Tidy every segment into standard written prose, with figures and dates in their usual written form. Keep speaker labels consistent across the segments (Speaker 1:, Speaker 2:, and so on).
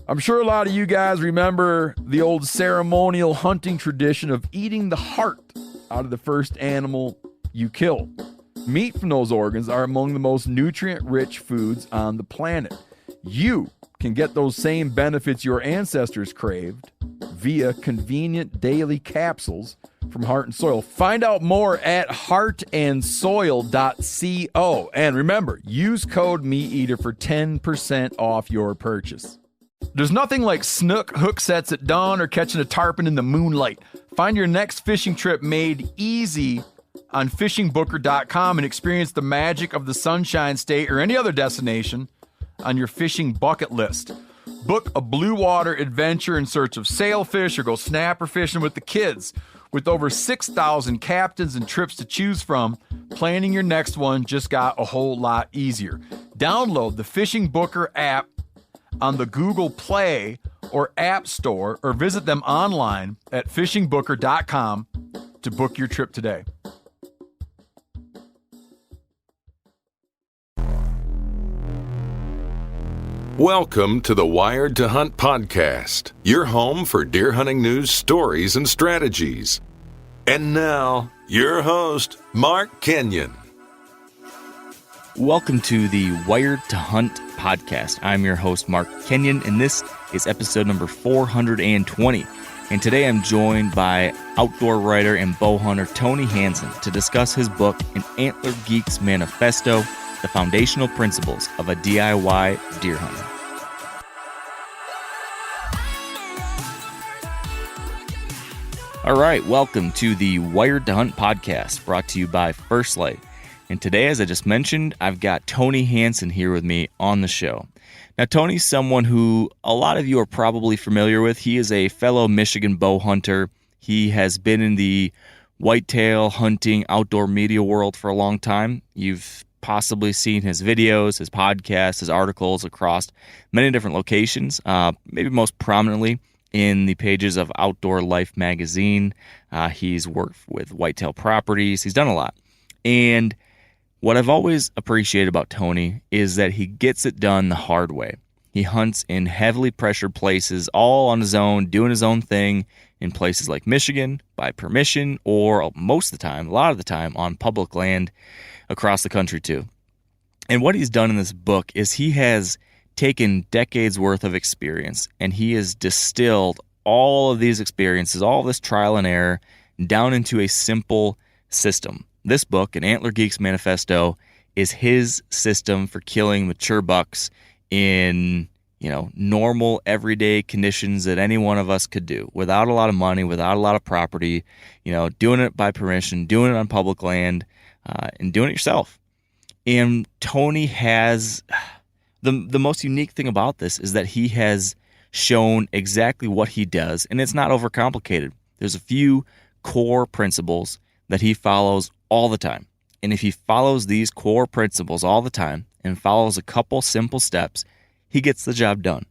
Speaker 1: I'm sure a lot of you guys remember the old ceremonial hunting tradition of eating the heart out of the first animal you kill. Meat from those organs are among the most nutrient-rich foods on the planet. You can get those same benefits your ancestors craved via convenient daily capsules from Heart and Soil. Find out more at heartandsoil.co. And remember, use code MeatEater for 10% off your purchase. There's nothing like snook hook sets at dawn or catching a tarpon in the moonlight. Find your next fishing trip made easy on fishingbooker.com and experience the magic of the Sunshine State or any other destination on your fishing bucket list. Book a blue water adventure in search of sailfish or go snapper fishing with the kids. With over 6,000 captains and trips to choose from, planning your next one just got a whole lot easier. Download the Fishing Booker app on the Google Play or App Store or visit them online at fishingbooker.com to book your trip today.
Speaker 2: Welcome to the Wired to Hunt podcast, your home for deer hunting news, stories, and strategies. And now, your host, Mark Kenyon.
Speaker 3: Welcome to the Wired to Hunt podcast. I'm your host, Mark Kenyon, and this is episode number 420. And today I'm joined by outdoor writer and bow hunter Tony Hansen to discuss his book, An Antler Geeks Manifesto, The Foundational Principles of a DIY Deer Hunter. All right, welcome to the Wired to Hunt podcast, brought to you by First Light. And today, as I just mentioned, I've got Tony Hansen here with me on the show. Now, Tony's someone who a lot of you are probably familiar with. He is a fellow Michigan bow hunter. He has been in the whitetail hunting outdoor media world for a long time. You've possibly seen his videos, his podcasts, his articles across many different locations, maybe most prominently in the pages of Outdoor Life magazine. He's worked with whitetail properties. He's done a lot. And what I've always appreciated about Tony is that he gets it done the hard way. He hunts in heavily pressured places, all on his own, doing his own thing in places like Michigan by permission, or most of the time, a lot of the time, on public land across the country too. And what he's done in this book is he has taken decades worth of experience and he has distilled all of these experiences, all of this trial and error, down into a simple system. This book, An Antler Geeks Manifesto, is his system for killing mature bucks in, normal everyday conditions that any one of us could do, without a lot of money, without a lot of property, doing it by permission, doing it on public land, and doing it yourself. And Tony has the most unique thing about this is that he has shown exactly what he does, and it's not overcomplicated. There's a few core principles that he follows all the time. And if he follows these core principles all the time and follows a couple simple steps, he gets the job done.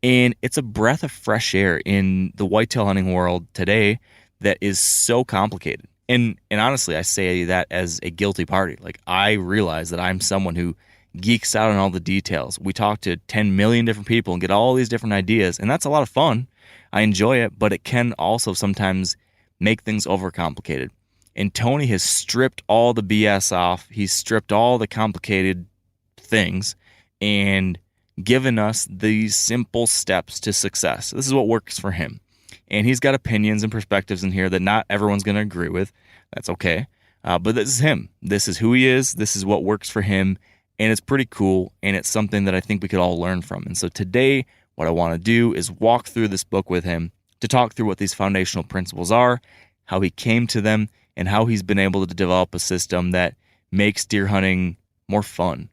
Speaker 3: And it's a breath of fresh air in the whitetail hunting world today that is so complicated. And honestly, I say that as a guilty party. Like, I realize that I'm someone who geeks out on all the details. We talk to 10 million different people and get all these different ideas, and that's a lot of fun. I enjoy it, but it can also sometimes make things overcomplicated. And Tony has stripped all the BS off. He's stripped all the complicated things and given us these simple steps to success. This is what works for him. And he's got opinions and perspectives in here that not everyone's going to agree with. That's okay. But this is him. This is who he is. This is what works for him. And it's pretty cool. And it's something that I think we could all learn from. And so today, what I want to do is walk through this book with him to talk through what these foundational principles are, how he came to them, and how he's been able to develop a system that makes deer hunting more fun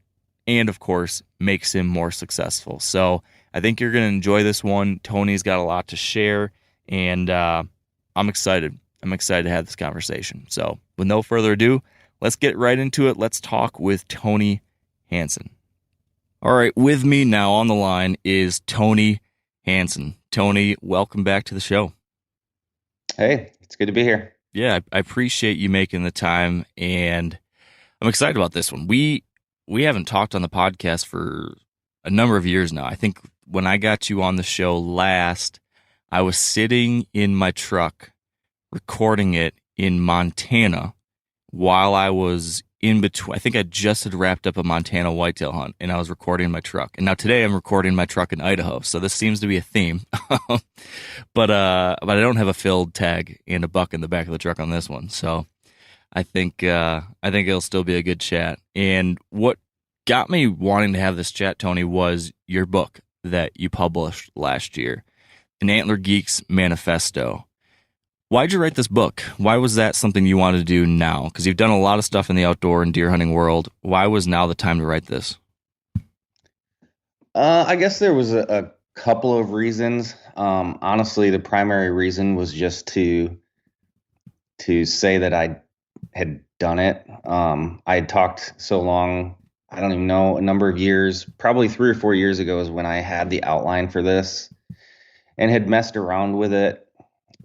Speaker 3: and, of course, makes him more successful. So I think you're going to enjoy this one. Tony's got a lot to share, and I'm excited. I'm excited to have this conversation. So with no further ado, let's get right into it. Let's talk with Tony Hansen. All right, with me now on the line is Tony Hansen. Tony, welcome back to the show.
Speaker 4: Hey, it's good to be here.
Speaker 3: Yeah, I appreciate you making the time, and I'm excited about this one. We haven't talked on the podcast for a number of years now. I think when I got you on the show last, I was sitting in my truck recording it in Montana while I was in between. I think I just had wrapped up a Montana whitetail hunt, and I was recording in my truck. And now today I'm recording my truck in Idaho, so this seems to be a theme. But I don't have a filled tag and a buck in the back of the truck on this one, so I think it'll still be a good chat. And what got me wanting to have this chat, Tony, was your book that you published last year, an Antler Geeks Manifesto. Why'd you write this book? Why was that something you wanted to do now? Because you've done a lot of stuff in the outdoor and deer hunting world. Why was now the time to write this?
Speaker 4: I guess there was a couple of reasons. Honestly, the primary reason was just to say that I had done it. I had talked so long, I don't even know, a number of years, probably 3 or 4 years ago is when I had the outline for this and had messed around with it.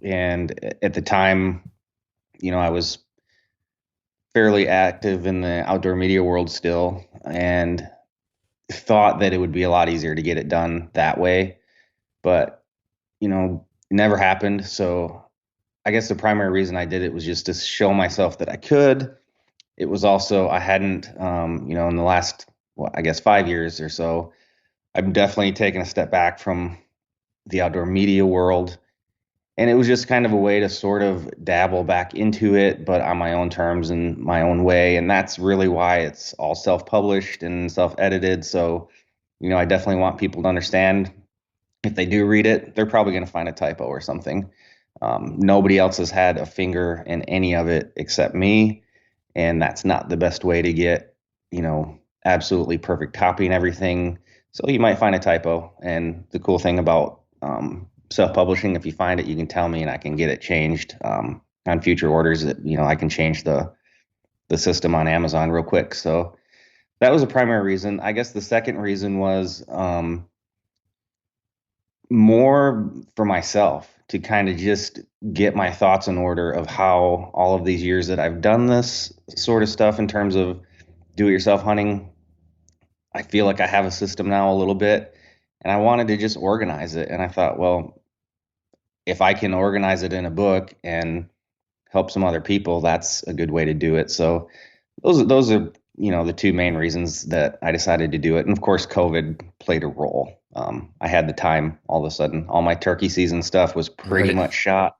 Speaker 4: And at the time, I was fairly active in the outdoor media world still, and thought that it would be a lot easier to get it done that way. But, it never happened. So I guess the primary reason I did it was just to show myself that I could. It was also, I hadn't, in the last, 5 years or so, I've definitely taken a step back from the outdoor media world. And it was just kind of a way to sort of dabble back into it, but on my own terms and my own way. And that's really why it's all self-published and self-edited. So, I definitely want people to understand if they do read it, they're probably going to find a typo or something. Nobody else has had a finger in any of it except me. And that's not the best way to get, absolutely perfect copy and everything. So you might find a typo. And the cool thing about self-publishing, if you find it, you can tell me and I can get it changed on future orders. That I can change the system on Amazon real quick. So that was a primary reason. I guess the second reason was more for myself, to kind of just get my thoughts in order of how all of these years that I've done this sort of stuff in terms of do-it-yourself hunting, I feel like I have a system now a little bit. And I wanted to just organize it. And I thought, well, if I can organize it in a book and help some other people, that's a good way to do it. So those are, the two main reasons that I decided to do it. And of course, COVID played a role. I had the time all of a sudden. All my turkey season stuff was pretty much shot.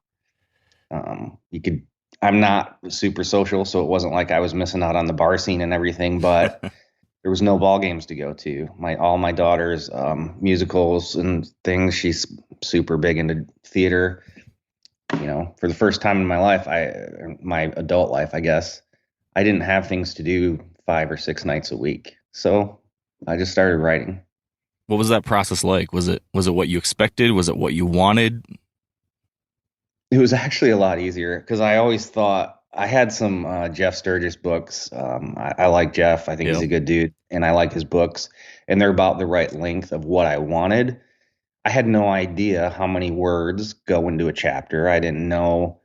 Speaker 4: I'm not super social, so it wasn't like I was missing out on the bar scene and everything, but there was no ball games to go to. All my daughter's musicals and things. She's super big into theater. For the first time in my life, my adult life, I guess, I didn't have things to do 5 or 6 nights a week. So I just started writing.
Speaker 3: What was that process like? Was it what you expected? Was it what you wanted?
Speaker 4: It was actually a lot easier because I always thought I had some Jeff Sturgis books. I like Jeff. I think he's a good dude, and I like his books, and they're about the right length of what I wanted. I had no idea how many words go into a chapter. I didn't know.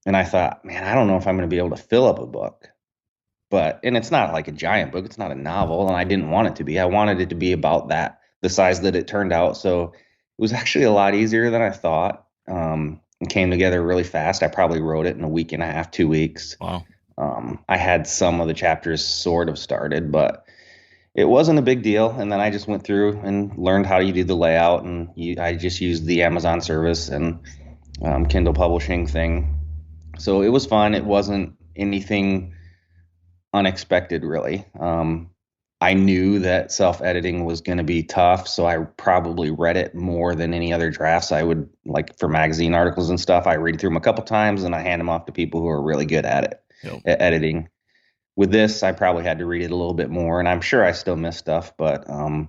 Speaker 4: And I thought, man, I don't know if I'm going to be able to fill up a book. And it's not like a giant book. It's not a novel. And I didn't want it to be. I wanted it to be about the size that it turned out. So it was actually a lot easier than I thought. It came together really fast. I probably wrote it in a week and a half, 2 weeks.
Speaker 3: Wow.
Speaker 4: I had some of the chapters sort of started, but it wasn't a big deal. And then I just went through and learned how you do the layout. And I just used the Amazon service and Kindle publishing thing. So it was fun. It wasn't anything unexpected, really. I knew that self-editing was going to be tough, so I probably read it more than any other drafts I would, like for magazine articles and stuff. I read through them a couple times and I hand them off to people who are really good at it, at editing. With this, I probably had to read it a little bit more, and I'm sure I still miss stuff, but and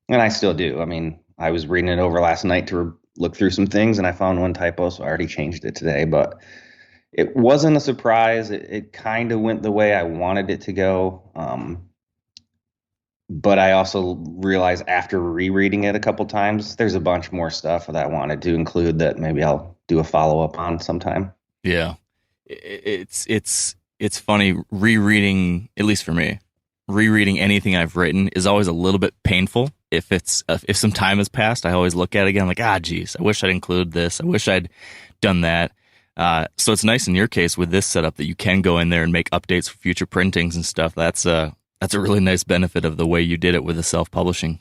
Speaker 4: I still do. I mean, I was reading it over last night to look through some things, and I found one typo, so I already changed it today. But it wasn't a surprise. It kind of went the way I wanted it to go. But I also realized after rereading it a couple times, there's a bunch more stuff that I wanted to include that maybe I'll do a follow-up on sometime.
Speaker 3: Yeah. It's funny rereading, at least for me, rereading anything I've written is always a little bit painful if some time has passed, I always look at it again like, geez, I wish I'd included this. I wish I'd done that. So it's nice in your case with this setup that you can go in there and make updates for future printings and stuff. That's a really nice benefit of the way you did it with the self-publishing.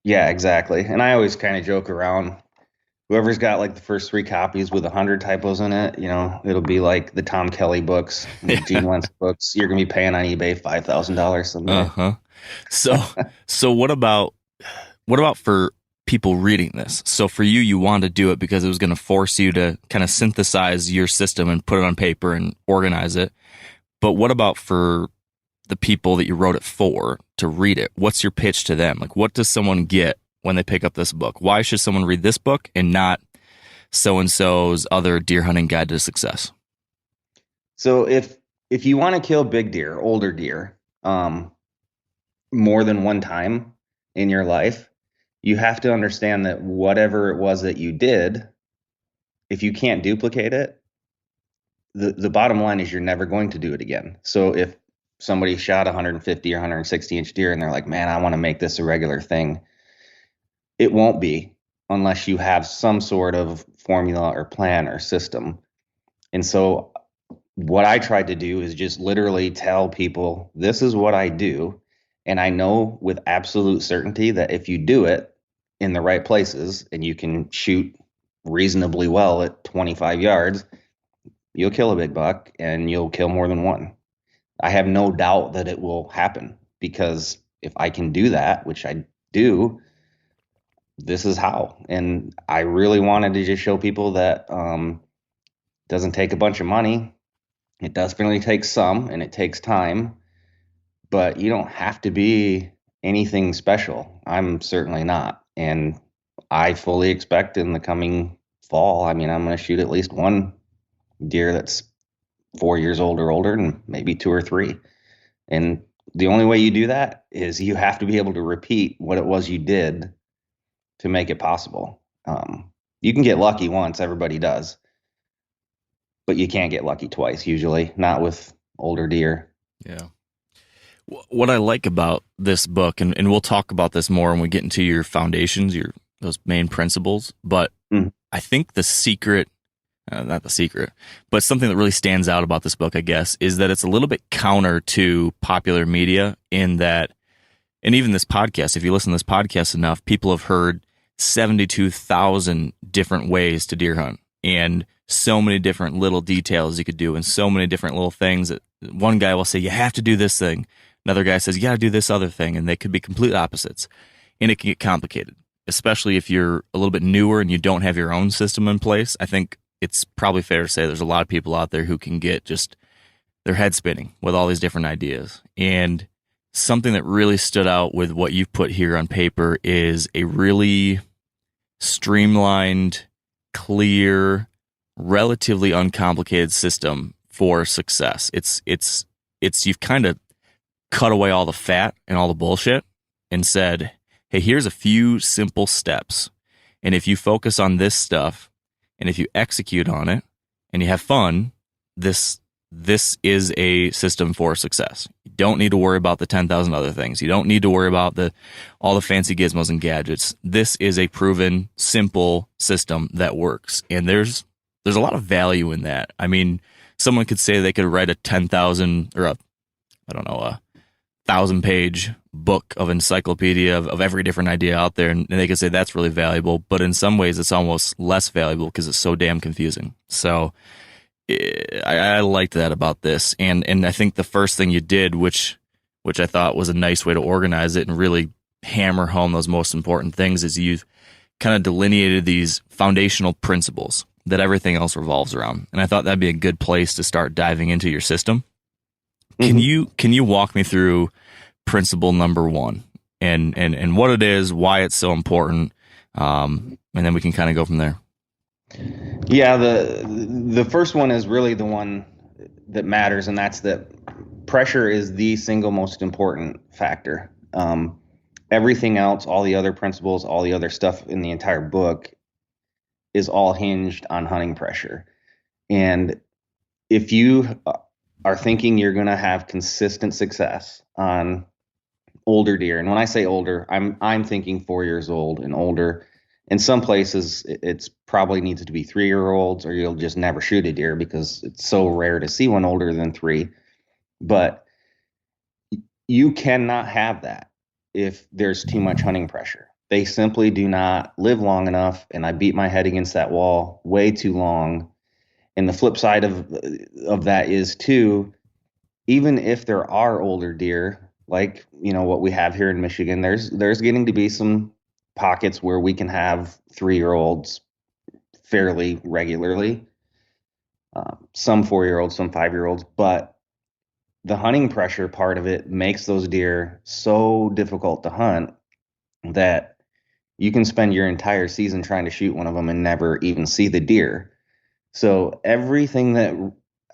Speaker 4: Yeah, exactly. And I always kind of joke around. Whoever's got like the first 3 copies with 100 typos in it, it'll be like the Tom Kelly books, the Gene Wentz books. You're gonna be paying on eBay $5,000 someday.
Speaker 3: So what about for people reading this? So for you, you wanted to do it because it was going to force you to kind of synthesize your system and put it on paper and organize it. But what about for the people that you wrote it for to read it? What's your pitch to them? Like, what does someone get when they pick up this book? Why should someone read this book and not so-and-so's other deer hunting guide to success?
Speaker 4: So if you want to kill big deer, older deer, more than one time in your life, you have to understand that whatever it was that you did, if you can't duplicate it, the bottom line is you're never going to do it again. So if somebody shot 150 or 160 inch deer and they're like, man, I want to make this a regular thing, it won't be unless you have some sort of formula or plan or system. And so what I tried to do is just literally tell people, this is what I do. And I know with absolute certainty that if you do it in the right places and you can shoot reasonably well at 25 yards, you'll kill a big buck and you'll kill more than one. I have no doubt that it will happen, because if I can do that, which I do, this is how. And I really wanted to just show people that doesn't take a bunch of money. It definitely takes some, and it takes time, but you don't have to be anything special. I'm certainly not. And I fully expect in the coming fall, I'm going to shoot at least one deer that's 4 years old or older, and maybe 2 or 3. And the only way you do that is you have to be able to repeat what it was you did to make it possible. You can get lucky once, everybody does, but you can't get lucky twice, usually, not with older deer.
Speaker 3: Yeah. What I like about this book, and we'll talk about this more when we get into your foundations, those main principles, but I think the secret, not the secret, but something that really stands out about this book, I guess, is that it's a little bit counter to popular media in that, and even this podcast, if you listen to this podcast enough, people have heard 72,000 different ways to deer hunt, and so many different little details you could do, and so many different little things that one guy will say, you have to do this thing. Another guy says, you got to do this other thing, and they could be complete opposites, and it can get complicated, especially if you're a little bit newer and you don't have your own system in place. I think it's probably fair to say there's a lot of people out there who can get just their head spinning with all these different ideas. And something that really stood out with what you've put here on paper is a really streamlined, clear, relatively uncomplicated system for success. It's you've kind of cut away all the fat and all the bullshit and said, hey, here's a few simple steps. And if you focus on this stuff, and if you execute on it and you have fun, this is a system for success. You don't need to worry about the 10,000 other things. You don't need to worry about all the fancy gizmos and gadgets. This is a proven, simple system that works. And there's a lot of value in that. I mean, someone could say they could write a 10,000 or a 1,000-page book of encyclopedia of every different idea out there, and they could say that's really valuable, but in some ways it's almost less valuable because it's so damn confusing. So I liked that about this, and I think the first thing you did, which I thought was a nice way to organize it and really hammer home those most important things, is you kind of delineated these foundational principles that everything else revolves around. And I thought that'd be a good place to start diving into your system. Can you walk me through principle number 1 and what it is, why it's so important, and then we can kind of go from there.
Speaker 4: Yeah, the first one is really the one that matters, and that's that pressure is the single most important factor. Everything else, all the other principles, all the other stuff in the entire book is all hinged on hunting pressure. And if you are thinking you're going to have consistent success on older deer. And when I say older, I'm thinking 4 years old and older. In some places, it's probably needs to be 3-year-olds, or you'll just never shoot a deer because it's so rare to see one older than 3. But you cannot have that if there's too much hunting pressure. They simply do not live long enough, and I beat my head against that wall way too long. And the flip side of that is too, even if there are older deer, like, what we have here in Michigan, there's getting to be some pockets where we can have 3-year-olds fairly regularly, some 4-year-olds, some 5-year-olds, but the hunting pressure part of it makes those deer so difficult to hunt that you can spend your entire season trying to shoot one of them and never even see the deer. So everything that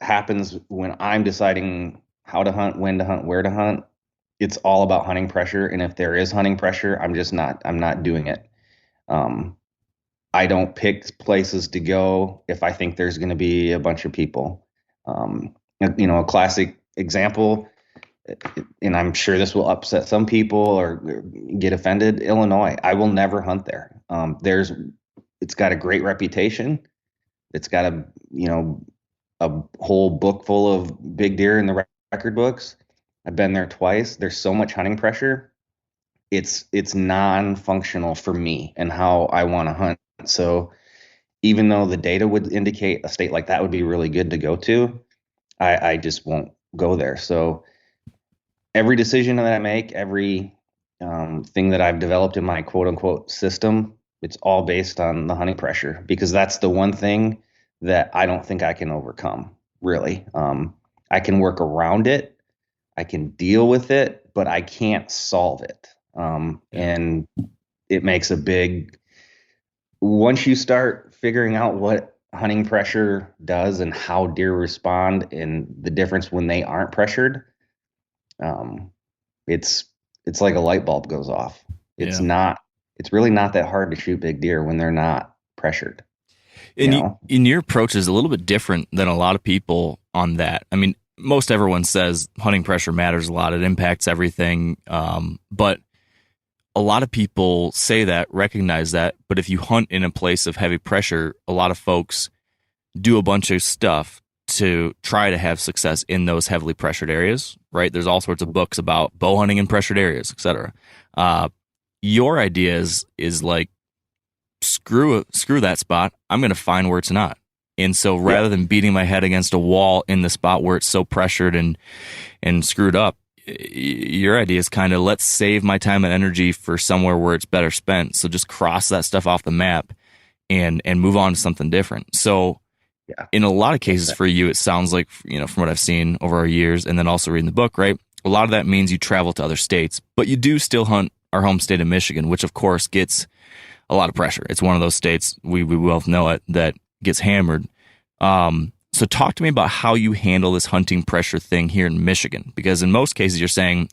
Speaker 4: happens when I'm deciding how to hunt, when to hunt, where to hunt, it's all about hunting pressure. And if there is hunting pressure, I'm not doing it. I don't pick places to go if I think there's going to be a bunch of people. A classic example, and I'm sure this will upset some people or get offended. Illinois, I will never hunt there. It's got a great reputation. It's got a whole book full of big deer in the record books. I've been there twice. There's so much hunting pressure. It's non-functional for me and how I want to hunt. So even though the data would indicate a state like that would be really good to go to, I just won't go there. So every decision that I make, every thing that I've developed in my quote unquote system, it's all based on the hunting pressure, because that's the one thing that I don't think I can overcome, really. I can work around it. I can deal with it, but I can't solve it. And it makes once you start figuring out what hunting pressure does and how deer respond and the difference when they aren't pressured, it's like a light bulb goes off. It's really not that hard to shoot big deer when they're not pressured.
Speaker 3: And your approach is a little bit different than a lot of people on that. I mean, most everyone says hunting pressure matters a lot. It impacts everything. But a lot of people say that, recognize that. But if you hunt in a place of heavy pressure, a lot of folks do a bunch of stuff to try to have success in those heavily pressured areas, right? There's all sorts of books about bow hunting in pressured areas, etc. Your idea is like, screw that spot. I'm going to find where it's not. And so rather than beating my head against a wall in the spot where it's so pressured and screwed up, your idea is kind of, let's save my time and energy for somewhere where it's better spent. So just cross that stuff off the map and move on to something different. So in a lot of cases for you, it sounds like, from what I've seen over our years and then also reading the book, right? A lot of that means you travel to other states, but you do still hunt our home state of Michigan, which of course gets a lot of pressure. It's one of those states, we both know it, that gets hammered. So talk to me about how you handle this hunting pressure thing here in Michigan, because in most cases you're saying,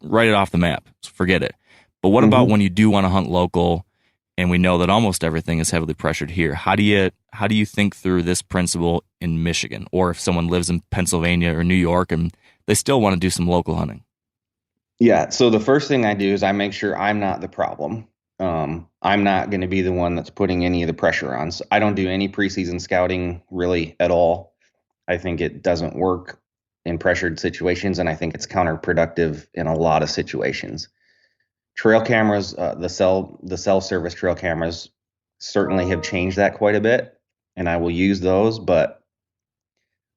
Speaker 3: write it off the map, forget it. But what about when you do want to hunt local, and we know that almost everything is heavily pressured here? How do you think through this principle in Michigan? Or if someone lives in Pennsylvania or New York and they still want to do some local hunting?
Speaker 4: Yeah. So the first thing I do is I make sure I'm not the problem. I'm not going to be the one that's putting any of the pressure on. So I don't do any preseason scouting really at all. I think it doesn't work in pressured situations, and I think it's counterproductive in a lot of situations. Trail cameras, the cell service trail cameras certainly have changed that quite a bit, and I will use those, but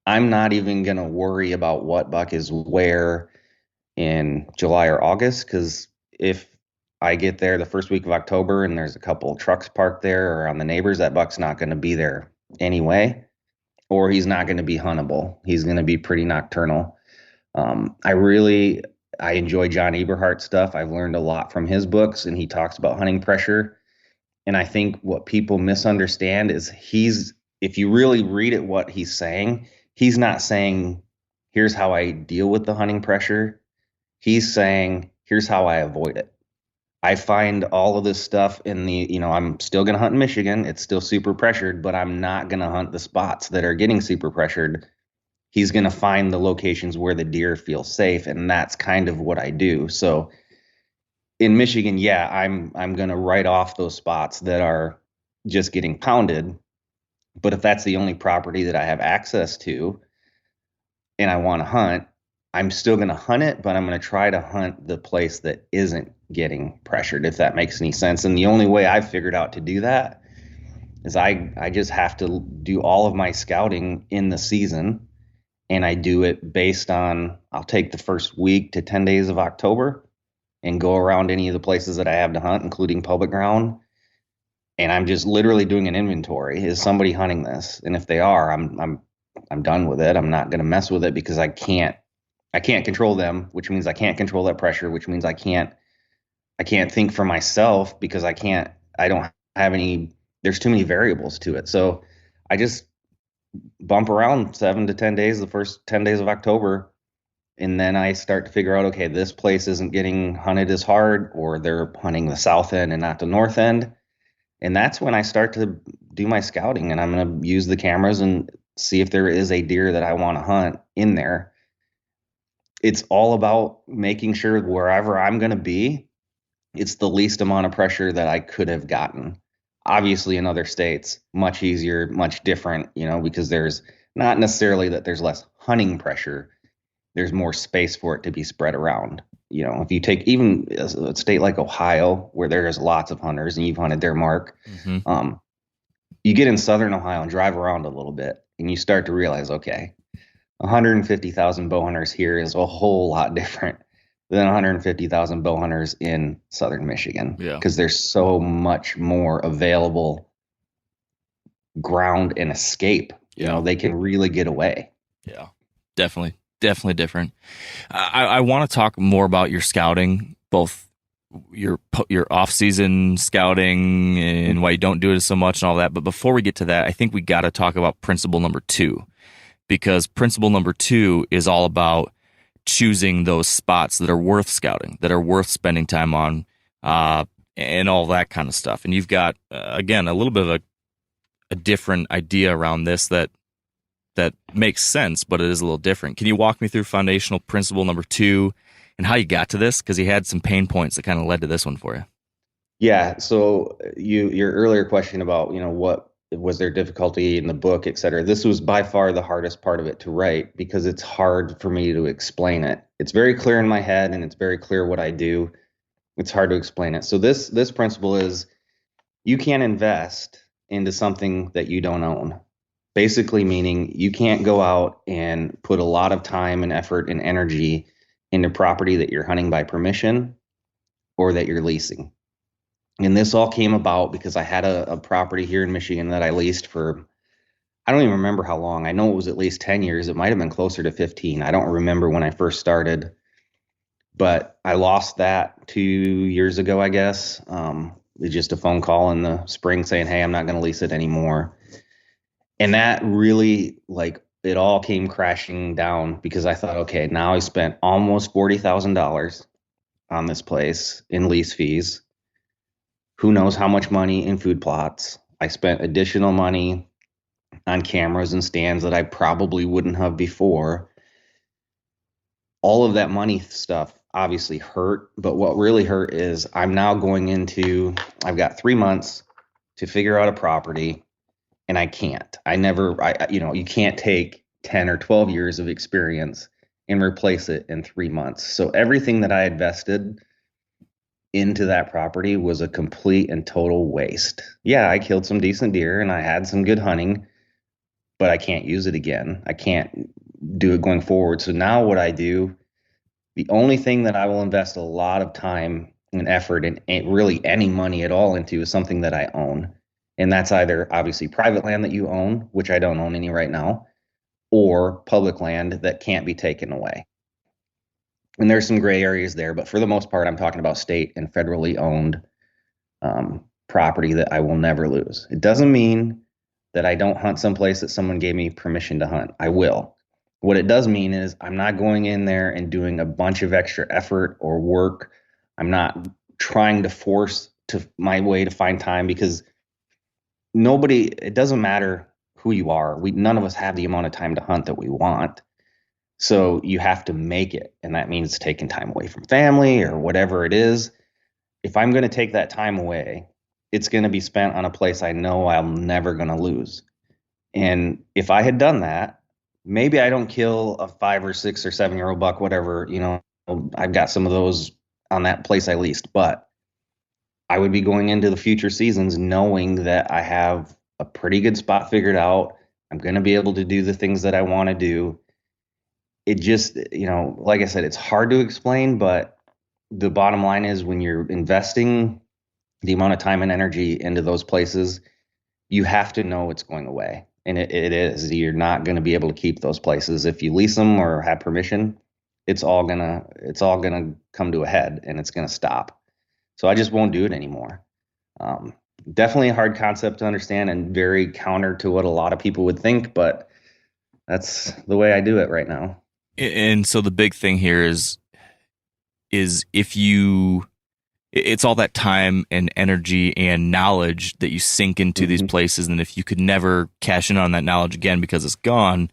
Speaker 4: I'm not even going to worry about what buck is where in July or August, because if I get there the first week of October and there's a couple of trucks parked there or on the neighbors, that buck's not going to be there anyway, or he's not going to be huntable. He's going to be pretty nocturnal. I enjoy John Eberhardt's stuff. I've learned a lot from his books, and he talks about hunting pressure. And I think what people misunderstand is if you really read it, what he's saying, he's not saying, here's how I deal with the hunting pressure. He's saying, here's how I avoid it. I find all of this stuff I'm still going to hunt in Michigan. It's still super pressured, but I'm not going to hunt the spots that are getting super pressured. He's going to find the locations where the deer feel safe. And that's kind of what I do. So in Michigan, yeah, I'm going to write off those spots that are just getting pounded. But if that's the only property that I have access to and I want to hunt, I'm still going to hunt it, but I'm going to try to hunt the place that isn't getting pressured, if that makes any sense. And the only way I've figured out to do that is I just have to do all of my scouting in the season, and I do it based on, I'll take the first week to 10 days of October and go around any of the places that I have to hunt, including public ground. And I'm just literally doing an inventory. Is somebody hunting this? And if they are, I'm done with it. I'm not going to mess with it because I can't control them, which means I can't control that pressure, which means I can't think for myself because I don't have any, there's too many variables to it. So I just bump around 7 to 10 days, the first 10 days of October. And then I start to figure out, okay, this place isn't getting hunted as hard, or they're hunting the south end and not the north end. And that's when I start to do my scouting, and I'm going to use the cameras and see if there is a deer that I want to hunt in there. It's all about making sure wherever I'm going to be, it's the least amount of pressure that I could have gotten. Obviously, in other states, much easier, much different, because there's not necessarily that there's less hunting pressure. There's more space for it to be spread around. If you take even a state like Ohio, where there's lots of hunters, and you've hunted there, Mark, you get in southern Ohio and drive around a little bit, and you start to realize, okay, 150,000 bow hunters here is a whole lot different than 150,000 bow hunters in southern Michigan, because there's so much more available ground and escape. They can really get away.
Speaker 3: Yeah, definitely different. I want to talk more about your scouting, both your off-season scouting and why you don't do it so much and all that. But before we get to that, I think we got to talk about principle number 2, because principle number 2 is all about choosing those spots that are worth scouting, that are worth spending time on, and all that kind of stuff. And you've got, again, a little bit of a different idea around this that makes sense, but it is a little different. Can you walk me through foundational principle number 2 and how you got to this? Because you had some pain points that kind of led to this one for you.
Speaker 4: Yeah. So your earlier question about, what was there difficulty in the book, et cetera. This was by far the hardest part of it to write, because it's hard for me to explain it. It's very clear in my head, and it's very clear what I do. It's hard to explain it. So this principle is, you can't invest into something that you don't own. Basically meaning you can't go out and put a lot of time and effort and energy into property that you're hunting by permission or that you're leasing. And this all came about because I had a property here in Michigan that I leased for, I don't even remember how long. I know it was at least 10 years. It might have been closer to 15. I don't remember when I first started, but I lost that 2 years ago, I guess. It's just a phone call in the spring saying, hey, I'm not going to lease it anymore. And that really, it all came crashing down, because I thought, okay, now I spent almost $40,000 on this place in lease fees. Who knows how much money in food plots. I spent additional money on cameras and stands that I probably wouldn't have before. All of that money stuff obviously hurt, but what really hurt is I've got 3 months to figure out a property. And I can't. You can't take 10 or 12 years of experience and replace it in 3 months. So everything that I invested into that property was a complete and total waste. Yeah, I killed some decent deer and I had some good hunting, but I can't use it again. I can't do it going forward. So now what I do, the only thing that I will invest a lot of time and effort and really any money at all into is something that I own. And that's either obviously private land that you own, which I don't own any right now, or public land that can't be taken away. And there's some gray areas there, but for the most part, I'm talking about state and federally owned property that I will never lose. It doesn't mean that I don't hunt someplace that someone gave me permission to hunt. I will. What it does mean is I'm not going in there and doing a bunch of extra effort or work. I'm not trying to force my way to find time, because it doesn't matter who you are. None of us have the amount of time to hunt that we want. So you have to make it. And that means taking time away from family or whatever it is. if I'm going to take that time away, it's going to be spent on a place I know I'm never going to lose. And if I had done that, maybe I don't kill a 5 or 6 or 7-year-old buck, whatever, I've got some of those on that place I leased, but I would be going into the future seasons knowing that I have a pretty good spot figured out. I'm going to be able to do the things that I want to do. It just, like I said, it's hard to explain, but the bottom line is when you're investing the amount of time and energy into those places, you have to know it's going away. And it is. You're not going to be able to keep those places. If you lease them or have permission, it's all gonna come to a head and it's gonna stop. So I just won't do it anymore. Definitely a hard concept to understand and very counter to what a lot of people would think, but that's the way I do it right now.
Speaker 3: And so the big thing here is it's all that time and energy and knowledge that you sink into these places. And if you could never cash in on that knowledge again because it's gone,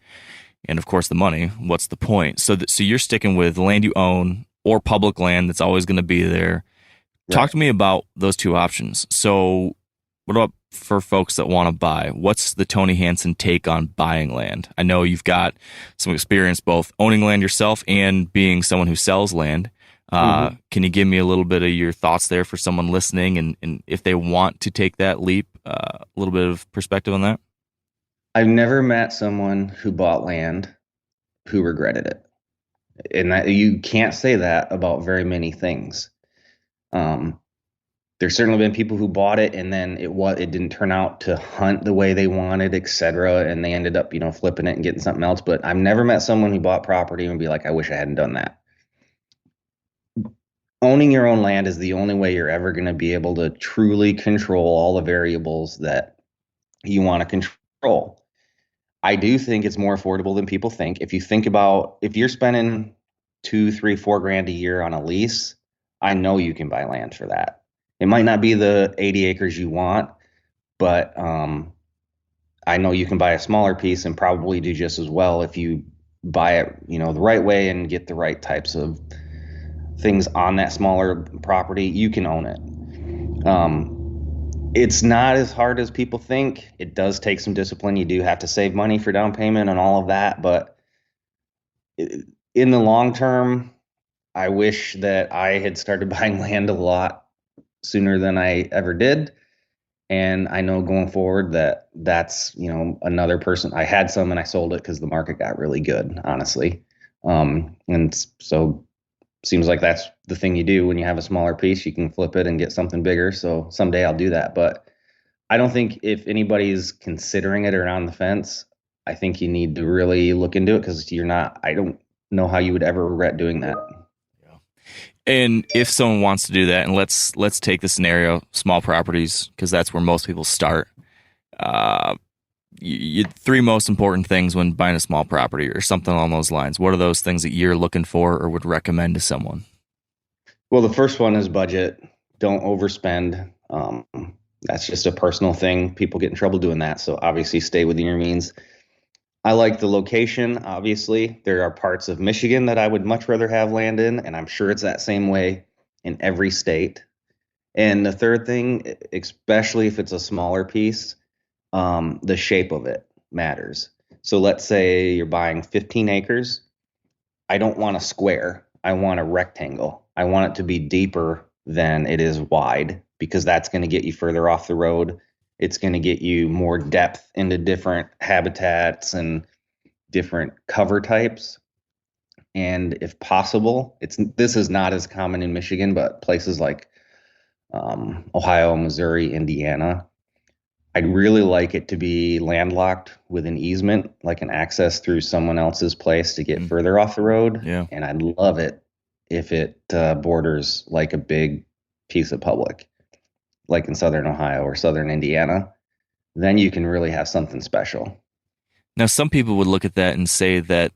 Speaker 3: and of course the money, what's the point? So you're sticking with land you own or public land that's always going to be there. Right. Talk to me about those two options. So what about for folks that want to buy? What's the Tony Hansen take on buying land? I know you've got some experience both owning land yourself and being someone who sells land. Can you give me a little bit of your thoughts there for someone listening, and if they want to take that leap, a little bit of perspective on that?
Speaker 4: I've never met someone who bought land who regretted it. And that, you can't say that about very many things. There's certainly been people who bought it and then it didn't turn out to hunt the way they wanted, etc. And they ended up, flipping it and getting something else. But I've never met someone who bought property and be like, I wish I hadn't done that. Owning your own land is the only way you're ever going to be able to truly control all the variables that you want to control. I do think it's more affordable than people think. If you think about, if you're spending $2, $3, $4 a year on a lease, I know you can buy land for that. It might not be the 80 acres you want, but I know you can buy a smaller piece and probably do just as well if you buy it, the right way and get the right types of things on that smaller property. You can own it. It's not as hard as people think. It does take some discipline. You do have to save money for down payment and all of that. But in the long term, I wish that I had started buying land a lot sooner than I ever did. And I know going forward that's, another person. I had some and I sold it because the market got really good, honestly. And so seems like that's the thing you do when you have a smaller piece. You can flip it and get something bigger. So someday I'll do that. But I don't think if anybody's considering it or on the fence, I think you need to really look into it because I don't know how you would ever regret doing that.
Speaker 3: Yeah. And if someone wants to do that, and let's take the scenario, small properties, because that's where most people start. Three most important things when buying a small property or something along those lines. What are those things that you're looking for or would recommend to someone?
Speaker 4: Well, the first one is budget. Don't overspend. That's just a personal thing. People get in trouble doing that. So obviously stay within your means. I like the location. Obviously, there are parts of Michigan that I would much rather have land in, and I'm sure it's that same way in every state. And the third thing, especially if it's a smaller piece, the shape of it matters. So let's say you're buying 15 acres. I don't want a square. I want a rectangle. I want it to be deeper than it is wide because that's going to get you further off the road. It's going to get you more depth into different habitats and different cover types. And if possible, this is not as common in Michigan, but places like Ohio, Missouri, Indiana, I'd really like it to be landlocked with an easement, like an access through someone else's place to get further off the road.
Speaker 3: Yeah.
Speaker 4: And I'd love it if it borders like a big piece of public, like in Southern Ohio or Southern Indiana. Then you can really have something special.
Speaker 3: Now, some people would look at that and say that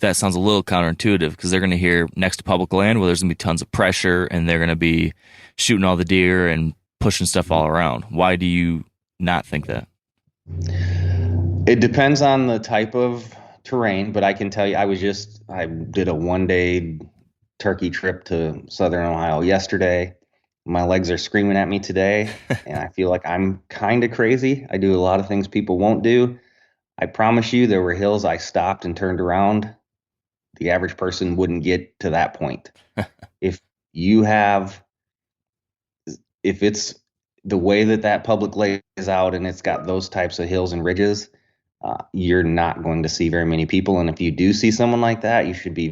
Speaker 3: sounds a little counterintuitive because they're going to hear next to public land where there's going to be tons of pressure and they're going to be shooting all the deer and pushing stuff all around. Why do you not think that?
Speaker 4: It depends on the type of terrain, but I can tell you, I did a 1-day turkey trip to Southern Ohio yesterday. My legs are screaming at me today, and I feel like I'm kind of crazy. I do a lot of things people won't do. I promise you, there were hills I stopped and turned around. The average person wouldn't get to that point. If you have, if it's the way that public lays out and it's got those types of hills and ridges, you're not going to see very many people. And if you do see someone like that, you should be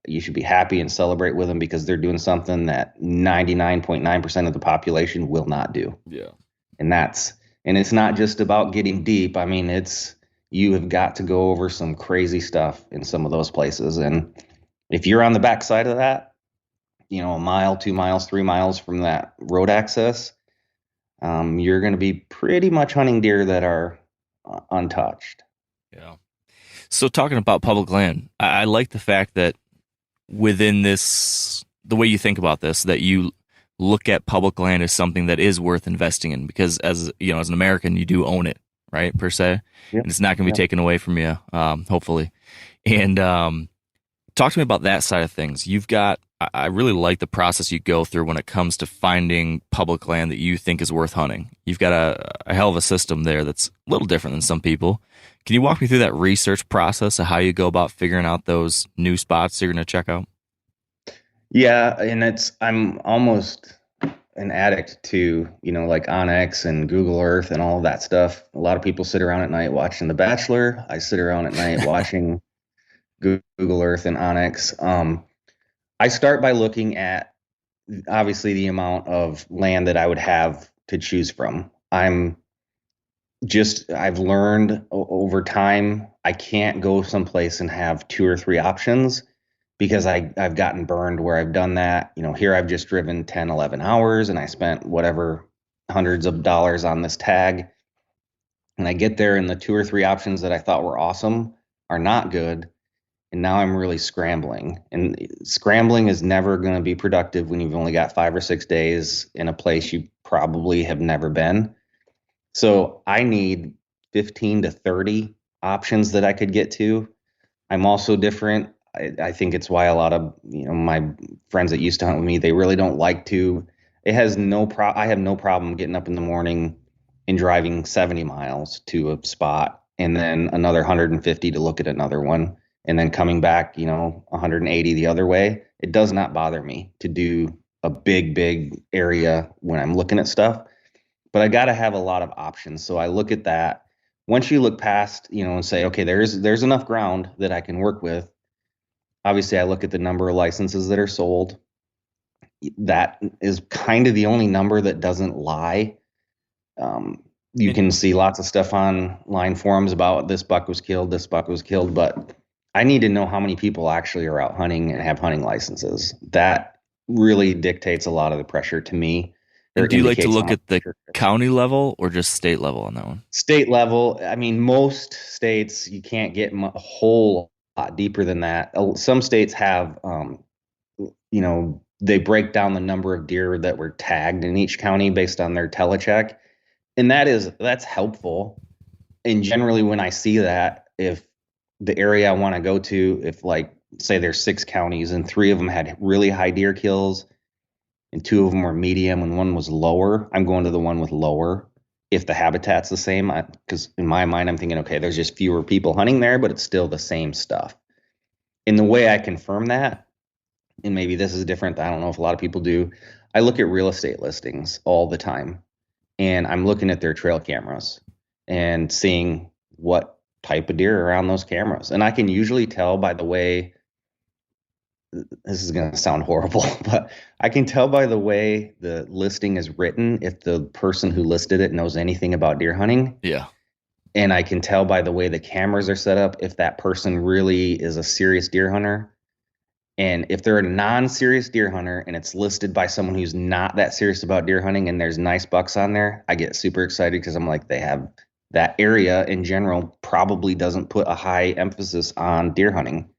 Speaker 4: you should be happy and celebrate with them, because they're doing something that 99.9% of the population will not do.
Speaker 3: Yeah.
Speaker 4: And it's not just about getting deep. I mean, you have got to go over some crazy stuff in some of those places. And if you're on the backside of that, a mile, 2 miles, 3 miles from that road access, you're going to be pretty much hunting deer that are untouched.
Speaker 3: Yeah. So talking about public land, I like the fact that within this, the way you think about this, that you look at public land as something that is worth investing in, because as an American, you do own it, right? Per se.
Speaker 4: Yep.
Speaker 3: And it's not going to be taken away from you, hopefully. And talk to me about that side of things. I really like the process you go through when it comes to finding public land that you think is worth hunting. You've got a hell of a system there that's a little different than some people. Can you walk me through that research process of how you go about figuring out those new spots you're going to check out?
Speaker 4: Yeah, and I'm almost an addict to, like Onyx and Google Earth and all of that stuff. A lot of people sit around at night watching The Bachelor. I sit around at night watching Google Earth and Onyx. I start by looking at, obviously, the amount of land that I would have to choose from. I've learned over time, I can't go someplace and have 2 or 3 options, because I've gotten burned where I've done that. Here I've just driven 10, 11 hours and I spent whatever hundreds of dollars on this tag. And I get there and the 2 or 3 options that I thought were awesome are not good. And now I'm really scrambling. And scrambling is never going to be productive when you've only got 5 or 6 days in a place you probably have never been. So I need 15 to 30 options that I could get to. I'm also different. I think it's why a lot of my friends that used to hunt with me, they really don't like to. I have no problem getting up in the morning and driving 70 miles to a spot, and then another 150 to look at another one, and then coming back, 180 the other way. It does not bother me to do a big area when I'm looking at stuff, but I got to have a lot of options. So I look at that. Once you look past, and say, okay, there's enough ground that I can work with. Obviously, I look at the number of licenses that are sold. That is kind of the only number that doesn't lie. You can see lots of stuff online forums about this buck was killed, but I need to know how many people actually are out hunting and have hunting licenses. That really dictates a lot of the pressure to me.
Speaker 3: And do you like to look at the county level or just state level on that one?
Speaker 4: State level. I mean, most states, you can't get a whole lot deeper than that. Some states have, they break down the number of deer that were tagged in each county based on their telecheck. And that's helpful. And generally when I see that, if the area I want to go to, if say there's 6 counties and 3 of them had really high deer kills and 2 of them were medium and 1 was lower, I'm going to the one with lower. If the habitat's the same, because in my mind, I'm thinking, okay, there's just fewer people hunting there, but it's still the same stuff. In the way I confirm that, and maybe this is different, I don't know if a lot of people do, I look at real estate listings all the time, and I'm looking at their trail cameras and seeing what type of deer are around those cameras. And I can usually tell by the way, this is going to sound horrible, but I can tell by the way the listing is written if the person who listed it knows anything about deer hunting.
Speaker 3: Yeah.
Speaker 4: And I can tell by the way the cameras are set up if that person really is a serious deer hunter. And if they're a non-serious deer hunter and it's listed by someone who's not that serious about deer hunting and there's nice bucks on there, I get super excited because I'm like, they have that area in general probably doesn't put a high emphasis on deer hunting.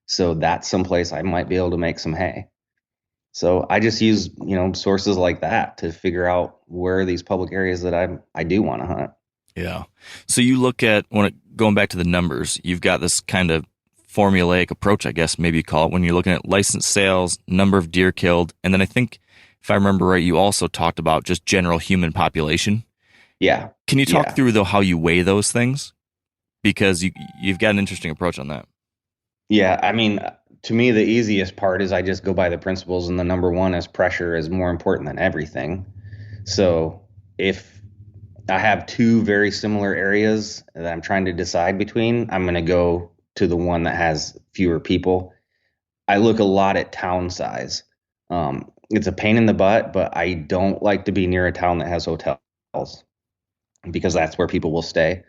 Speaker 4: So that's someplace I might be able to make some hay. So I just use, sources like that to figure out where are these public areas that I do want to hunt.
Speaker 3: Yeah. So you look at, going back to the numbers, you've got this kind of formulaic approach, I guess maybe you call it, when you're looking at licensed sales, number of deer killed. And then I think, if I remember right, you also talked about just general human population.
Speaker 4: Yeah.
Speaker 3: Can you talk through, though, how you weigh those things? Because you've got an interesting approach on that.
Speaker 4: Yeah. I mean, to me, the easiest part is I just go by the principles, and the number one is pressure is more important than everything. So if I have two very similar areas that I'm trying to decide between, I'm going to go to the one that has fewer people. I look a lot at town size. It's a pain in the butt, but I don't like to be near a town that has hotels because that's where people will stay.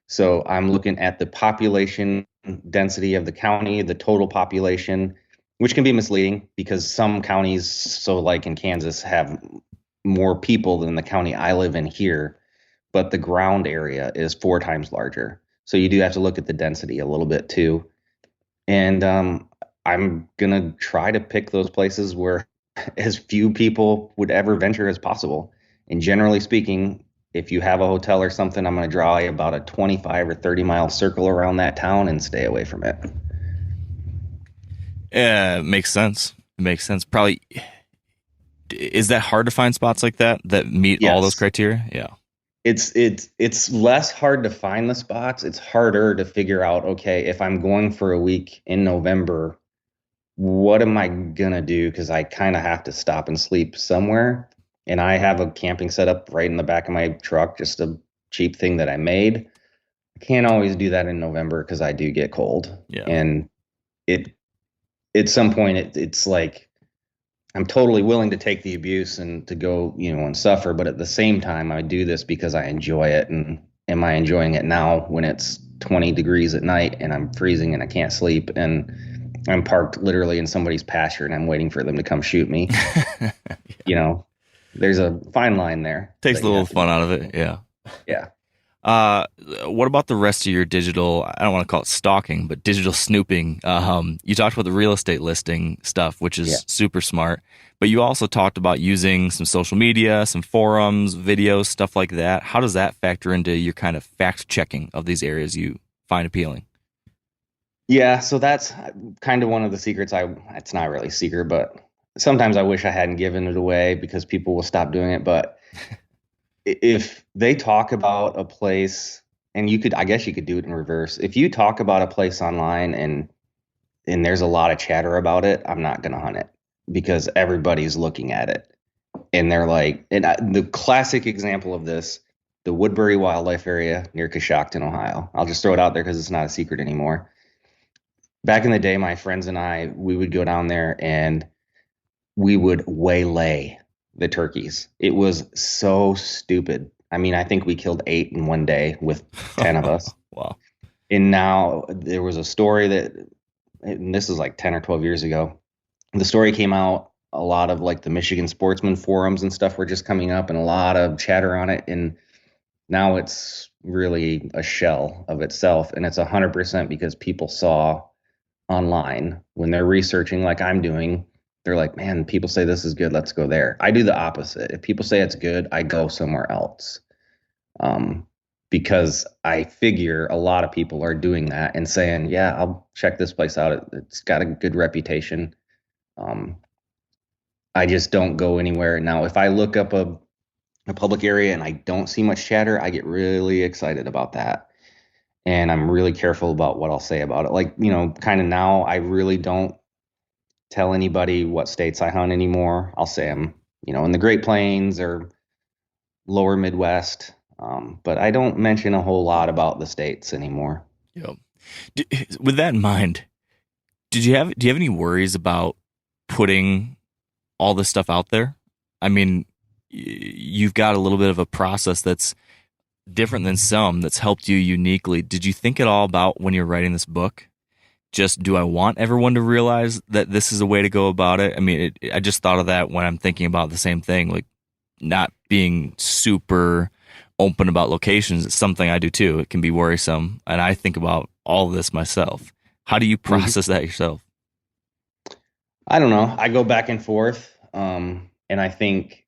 Speaker 4: So I'm looking at the population density of the county, the total population, which can be misleading because some counties, so like in Kansas, have more people than the county I live in here, but the ground area is 4 times larger. So you do have to look at the density a little bit too. And I'm going to try to pick those places where as few people would ever venture as possible. And generally speaking, if you have a hotel or something, I'm going to draw about a 25 or 30 mile circle around that town and stay away from it.
Speaker 3: Yeah, it makes sense. It makes sense. Probably, is that hard to find spots like that meet all those criteria? Yeah.
Speaker 4: It's less hard to find the spots. It's harder to figure out, okay, if I'm going for a week in November, what am I going to do? Because I kind of have to stop and sleep somewhere. And I have a camping setup right in the back of my truck, just a cheap thing that I made. I can't always do that in November because I do get cold.
Speaker 3: Yeah.
Speaker 4: And at some point, it's like I'm totally willing to take the abuse and to go, and suffer. But at the same time, I do this because I enjoy it. And am I enjoying it now when it's 20 degrees at night and I'm freezing and I can't sleep and I'm parked literally in somebody's pasture and I'm waiting for them to come shoot me? Yeah. There's a fine line there.
Speaker 3: Takes a little fun out of it. Yeah.
Speaker 4: Yeah.
Speaker 3: What about the rest of your digital, I don't want to call it stalking, but digital snooping? You talked about the real estate listing stuff, which is super smart, but you also talked about using some social media, some forums, videos, stuff like that. How does that factor into your kind of fact checking of these areas you find appealing?
Speaker 4: Yeah. So that's kind of one of the secrets. It's not really a secret, but sometimes I wish I hadn't given it away because people will stop doing it. But if they talk about a place, and I guess you could do it in reverse. If you talk about a place online and there's a lot of chatter about it, I'm not going to hunt it because everybody's looking at it. And they're like, the classic example of this, the Woodbury Wildlife Area near Coshocton, Ohio. I'll just throw it out there because it's not a secret anymore. Back in the day, my friends and I, we would go down there and we would waylay the turkeys. It was so stupid. I mean, I think we killed 8 in one day with 10 of us.
Speaker 3: Wow.
Speaker 4: And now there was a story and this is like 10 or 12 years ago. The story came out, a lot of like the Michigan sportsman forums and stuff were just coming up and a lot of chatter on it. And now it's really a shell of itself. And it's 100% because people saw online when they're researching like I'm doing. They're like, man, people say this is good. Let's go there. I do the opposite. If people say it's good, I go somewhere else. Because I figure a lot of people are doing that and saying, yeah, I'll check this place out. It's got a good reputation. I just don't go anywhere. Now, if I look up a public area and I don't see much chatter, I get really excited about that. And I'm really careful about what I'll say about it. Like, kind of now I really don't tell anybody what states I hunt anymore. I'll say I'm, in the Great Plains or lower Midwest. But I don't mention a whole lot about the states anymore.
Speaker 3: Yep. With that in mind, do you have any worries about putting all this stuff out there? I mean, you've got a little bit of a process that's different than some that's helped you uniquely. Did you think at all about when you're writing this book? Just, do I want everyone to realize that this is a way to go about it? I mean, I just thought of that when I'm thinking about the same thing, like not being super open about locations. It's something I do too. It can be worrisome. And I think about all of this myself. How do you process that yourself?
Speaker 4: I don't know. I go back and forth. And I think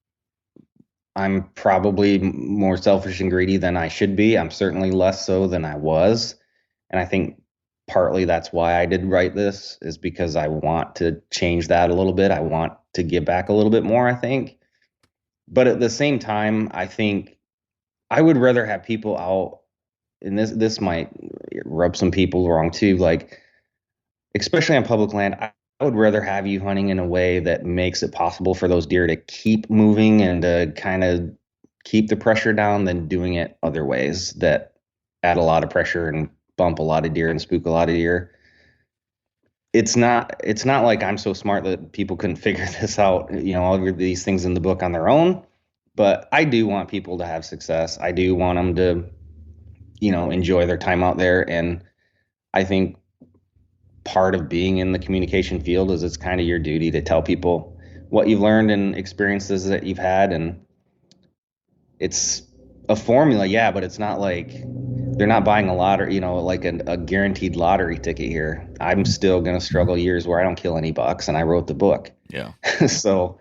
Speaker 4: I'm probably more selfish and greedy than I should be. I'm certainly less so than I was. And I think partly that's why I did write this, is because I want to change that a little bit. I want to give back a little bit more, I think. But at the same time, I think I would rather have people out, and this might rub some people wrong too, like especially on public land. I would rather have you hunting in a way that makes it possible for those deer to keep moving and to kind of keep the pressure down than doing it other ways that add a lot of pressure and bump a lot of deer and spook a lot of deer. It's not like I'm so smart that people couldn't figure this out, all of these things in the book on their own. But I do want people to have success. I do want them to, enjoy their time out there. And I think part of being in the communication field is it's kind of your duty to tell people what you've learned and experiences that you've had. And it's a formula, yeah, but it's not like they're not buying a lottery, like a guaranteed lottery ticket here. I'm still going to struggle years where I don't kill any bucks, and I wrote the book.
Speaker 3: Yeah.
Speaker 4: So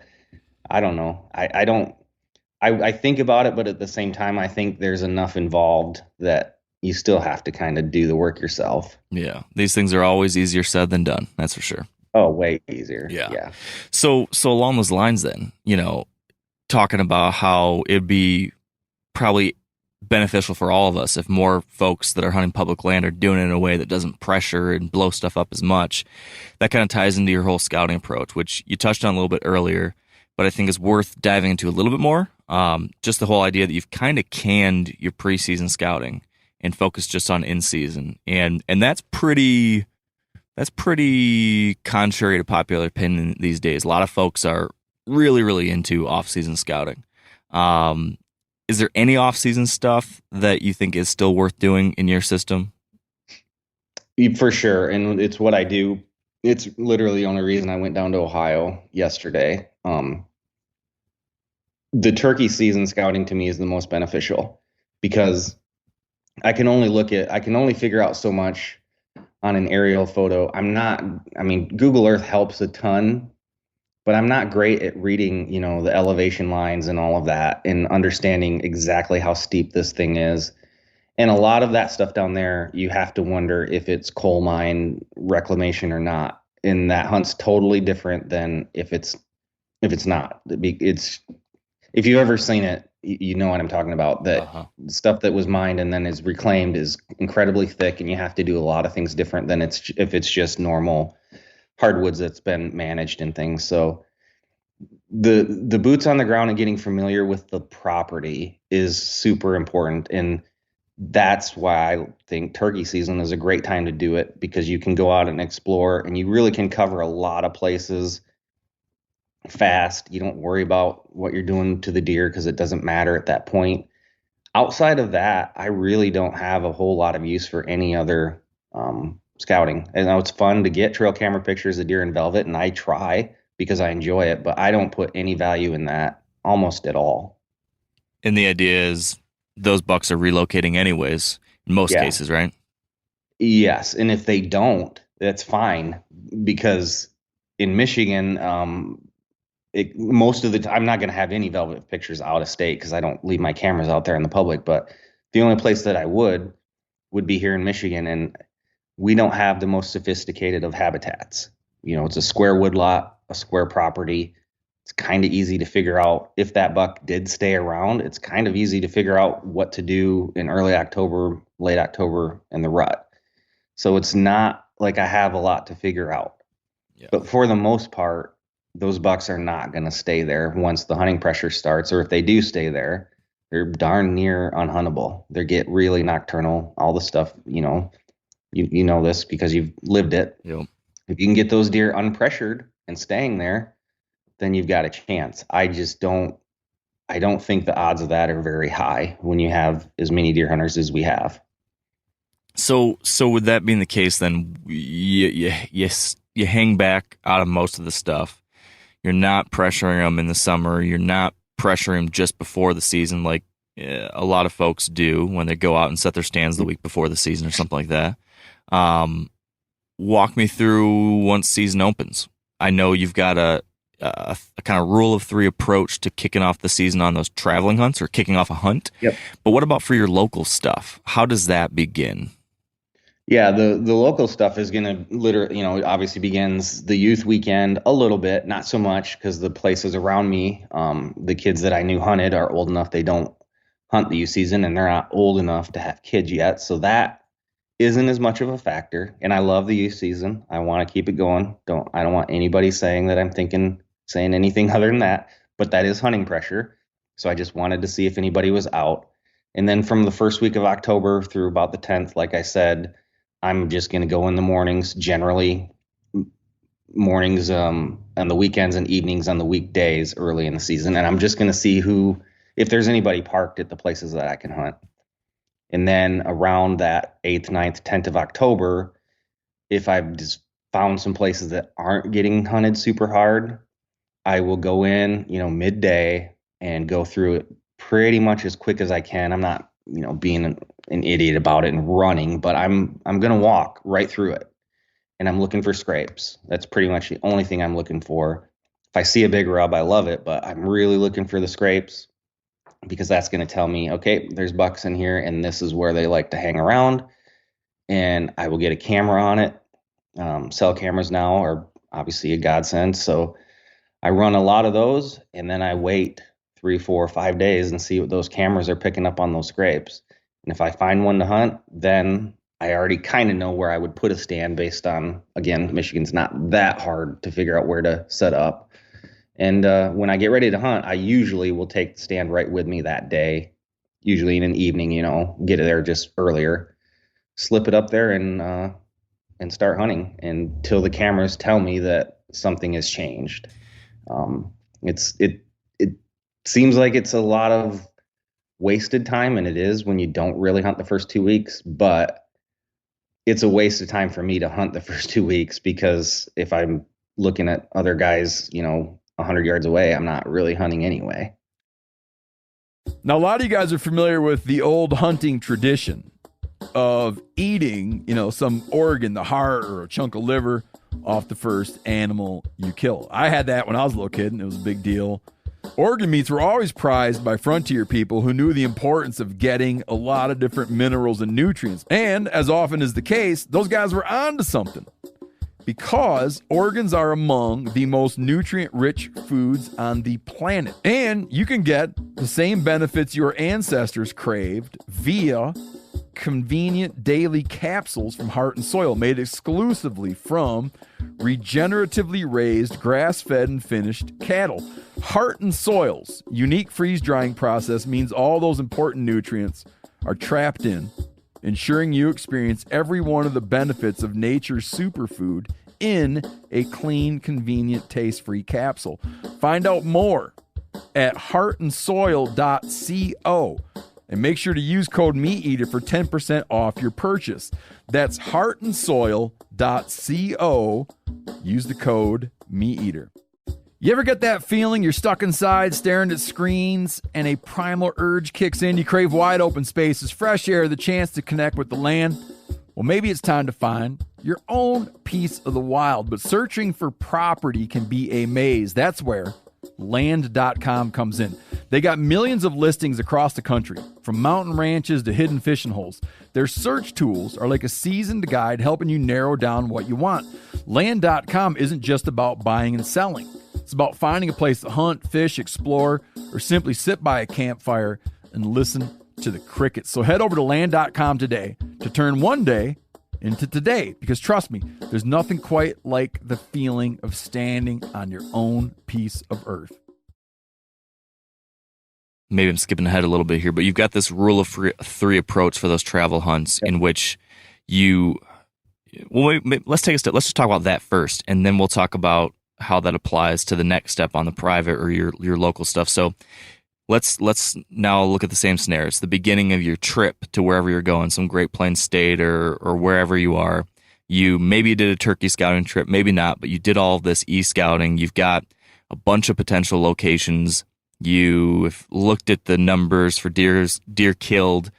Speaker 4: I don't know. I think about it, but at the same time, I think there's enough involved that you still have to kind of do the work yourself.
Speaker 3: Yeah. These things are always easier said than done. That's for sure.
Speaker 4: Oh, way easier.
Speaker 3: Yeah. So along those lines then, talking about how it'd be probably beneficial for all of us if more folks that are hunting public land are doing it in a way that doesn't pressure and blow stuff up as much. That kind of ties into your whole scouting approach, which you touched on a little bit earlier, but I think is worth diving into a little bit more. Just the whole idea that you've kind of canned your preseason scouting and focus just on in season. And that's pretty contrary to popular opinion these days. A lot of folks are really, really into off season scouting. Is there any off season stuff that you think is still worth doing in your system?
Speaker 4: For sure. And it's what I do. It's literally the only reason I went down to Ohio yesterday. The turkey season scouting to me is the most beneficial because I can only figure out so much on an aerial photo. Google Earth helps a ton, but I'm not great at reading, the elevation lines and all of that and understanding exactly how steep this thing is. And a lot of that stuff down there, you have to wonder if it's coal mine reclamation or not. And that hunt's totally different than if it's not. If you've ever seen it, you know what I'm talking about. That stuff that was mined and then is reclaimed is incredibly thick, and you have to do a lot of things different than if it's just normal hardwoods that's been managed and things. So the boots on the ground and getting familiar with the property is super important. And that's why I think turkey season is a great time to do it, because you can go out and explore and you really can cover a lot of places fast. You don't worry about what you're doing to the deer because it doesn't matter at that point. Outside of that, I really don't have a whole lot of use for any other scouting. And now it's fun to get trail camera pictures of deer in velvet, and I try because I enjoy it, but I don't put any value in that almost at all.
Speaker 3: And the idea is those bucks are relocating anyways in most cases, right?
Speaker 4: Yes. And if they don't, that's fine, because in Michigan, most of the time, I'm not going to have any velvet pictures out of state because I don't leave my cameras out there in the public. But the only place that I would be here in Michigan, and we don't have the most sophisticated of habitats. It's a square woodlot, a square property. It's kind of easy to figure out if that buck did stay around. It's kind of easy to figure out what to do in early October, late October, and the rut. So it's not like I have a lot to figure out. Yeah. But for the most part, those bucks are not going to stay there once the hunting pressure starts, or if they do stay there, they're darn near unhuntable. They get really nocturnal, all the stuff, you know this because you've lived it.
Speaker 3: Yep.
Speaker 4: If you can get those deer unpressured and staying there, then you've got a chance. I don't think the odds of that are very high when you have as many deer hunters as we have.
Speaker 3: So with that being the case, then you hang back out of most of the stuff. You're not pressuring them in the summer. You're not pressuring them just before the season like a lot of folks do when they go out and set their stands the week before the season or something like that. Walk me through once season opens. I know you've got a kind of rule of three approach to kicking off the season on those traveling hunts or kicking off a hunt.
Speaker 4: Yep.
Speaker 3: But what about for your local stuff? How does that begin?
Speaker 4: Yeah, the local stuff is going to literally, obviously begins the youth weekend a little bit, not so much because the places around me, the kids that I knew hunted are old enough they don't hunt the youth season, and they're not old enough to have kids yet. So that isn't as much of a factor. And I love the youth season. I want to keep it going. I don't want anybody saying that I'm saying anything other than that, but that is hunting pressure. So I just wanted to see if anybody was out. And then from the first week of October through about the 10th, like I said, I'm just going to go in the mornings, generally mornings on the weekends and evenings on the weekdays early in the season. And I'm just going to see if there's anybody parked at the places that I can hunt. And then around that 8th, 9th, 10th of October, if I've just found some places that aren't getting hunted super hard, I will go in, midday and go through it pretty much as quick as I can. I'm not, being an idiot about it and running, but I'm going to walk right through it. And I'm looking for scrapes. That's pretty much the only thing I'm looking for. If I see a big rub, I love it, but I'm really looking for the scrapes because that's going to tell me, okay, there's bucks in here and this is where they like to hang around. And I will get a camera on it. Cell cameras now are obviously a godsend. So I run a lot of those and then I wait 3, 4, 5 days and see what those cameras are picking up on those scrapes. And if I find one to hunt, then I already kind of know where I would put a stand based on, again, Michigan's not that hard to figure out where to set up. And when I get ready to hunt, I usually will take the stand right with me that day, usually in an evening, get it there just earlier, slip it up there and start hunting until the cameras tell me that something has changed. It seems like it's a lot of wasted time, and it is when you don't really hunt the first 2 weeks, but it's a waste of time for me to hunt the first 2 weeks because if I'm looking at other guys, 100 yards away, I'm not really hunting anyway.
Speaker 1: Now, a lot of you guys are familiar with the old hunting tradition of eating, some organ, the heart or a chunk of liver off the first animal you kill. I had that when I was a little kid, and it was a big deal. Organ meats were always prized by frontier people who knew the importance of getting a lot of different minerals and nutrients. And as often is the case, those guys were onto something because organs are among the most nutrient-rich foods on the planet. And you can get the same benefits your ancestors craved via convenient daily capsules from Heart and Soil made exclusively from regeneratively raised, grass-fed, and finished cattle. Heart and Soil's unique freeze-drying process means all those important nutrients are trapped in, ensuring you experience every one of the benefits of nature's superfood in a clean, convenient, taste-free capsule. Find out more at heartandsoil.co. And make sure to use code MeatEater for 10% off your purchase. That's heartandsoil.co. Use the code MeatEater. You ever get that feeling you're stuck inside staring at screens and a primal urge kicks in? You crave wide open spaces, fresh air, the chance to connect with the land? Well, maybe it's time to find your own piece of the wild. But searching for property can be a maze. That's where Land.com comes in. They got millions of listings across the country, from mountain ranches to hidden fishing holes. Their search tools are like a seasoned guide helping you narrow down what you want. Land.com isn't just about buying and selling. It's about finding a place to hunt, fish, explore, or simply sit by a campfire and listen to the crickets. So head over to Land.com today to turn one day into today, because trust me, there's nothing quite like the feeling of standing on your own piece of earth.
Speaker 3: Maybe I'm skipping ahead a little bit here, but you've got this rule of three approach for those travel hunts in which let's take a step. Let's just talk about that first, and then we'll talk about how that applies to the next step on the private or your local stuff. So let's now look at the same scenario. It's the beginning of your trip to wherever you're going, some Great Plains state or wherever you are. You maybe did a turkey scouting trip, maybe not, but you did all of this e-scouting. You've got a bunch of potential locations. You've looked at the numbers for deer killed,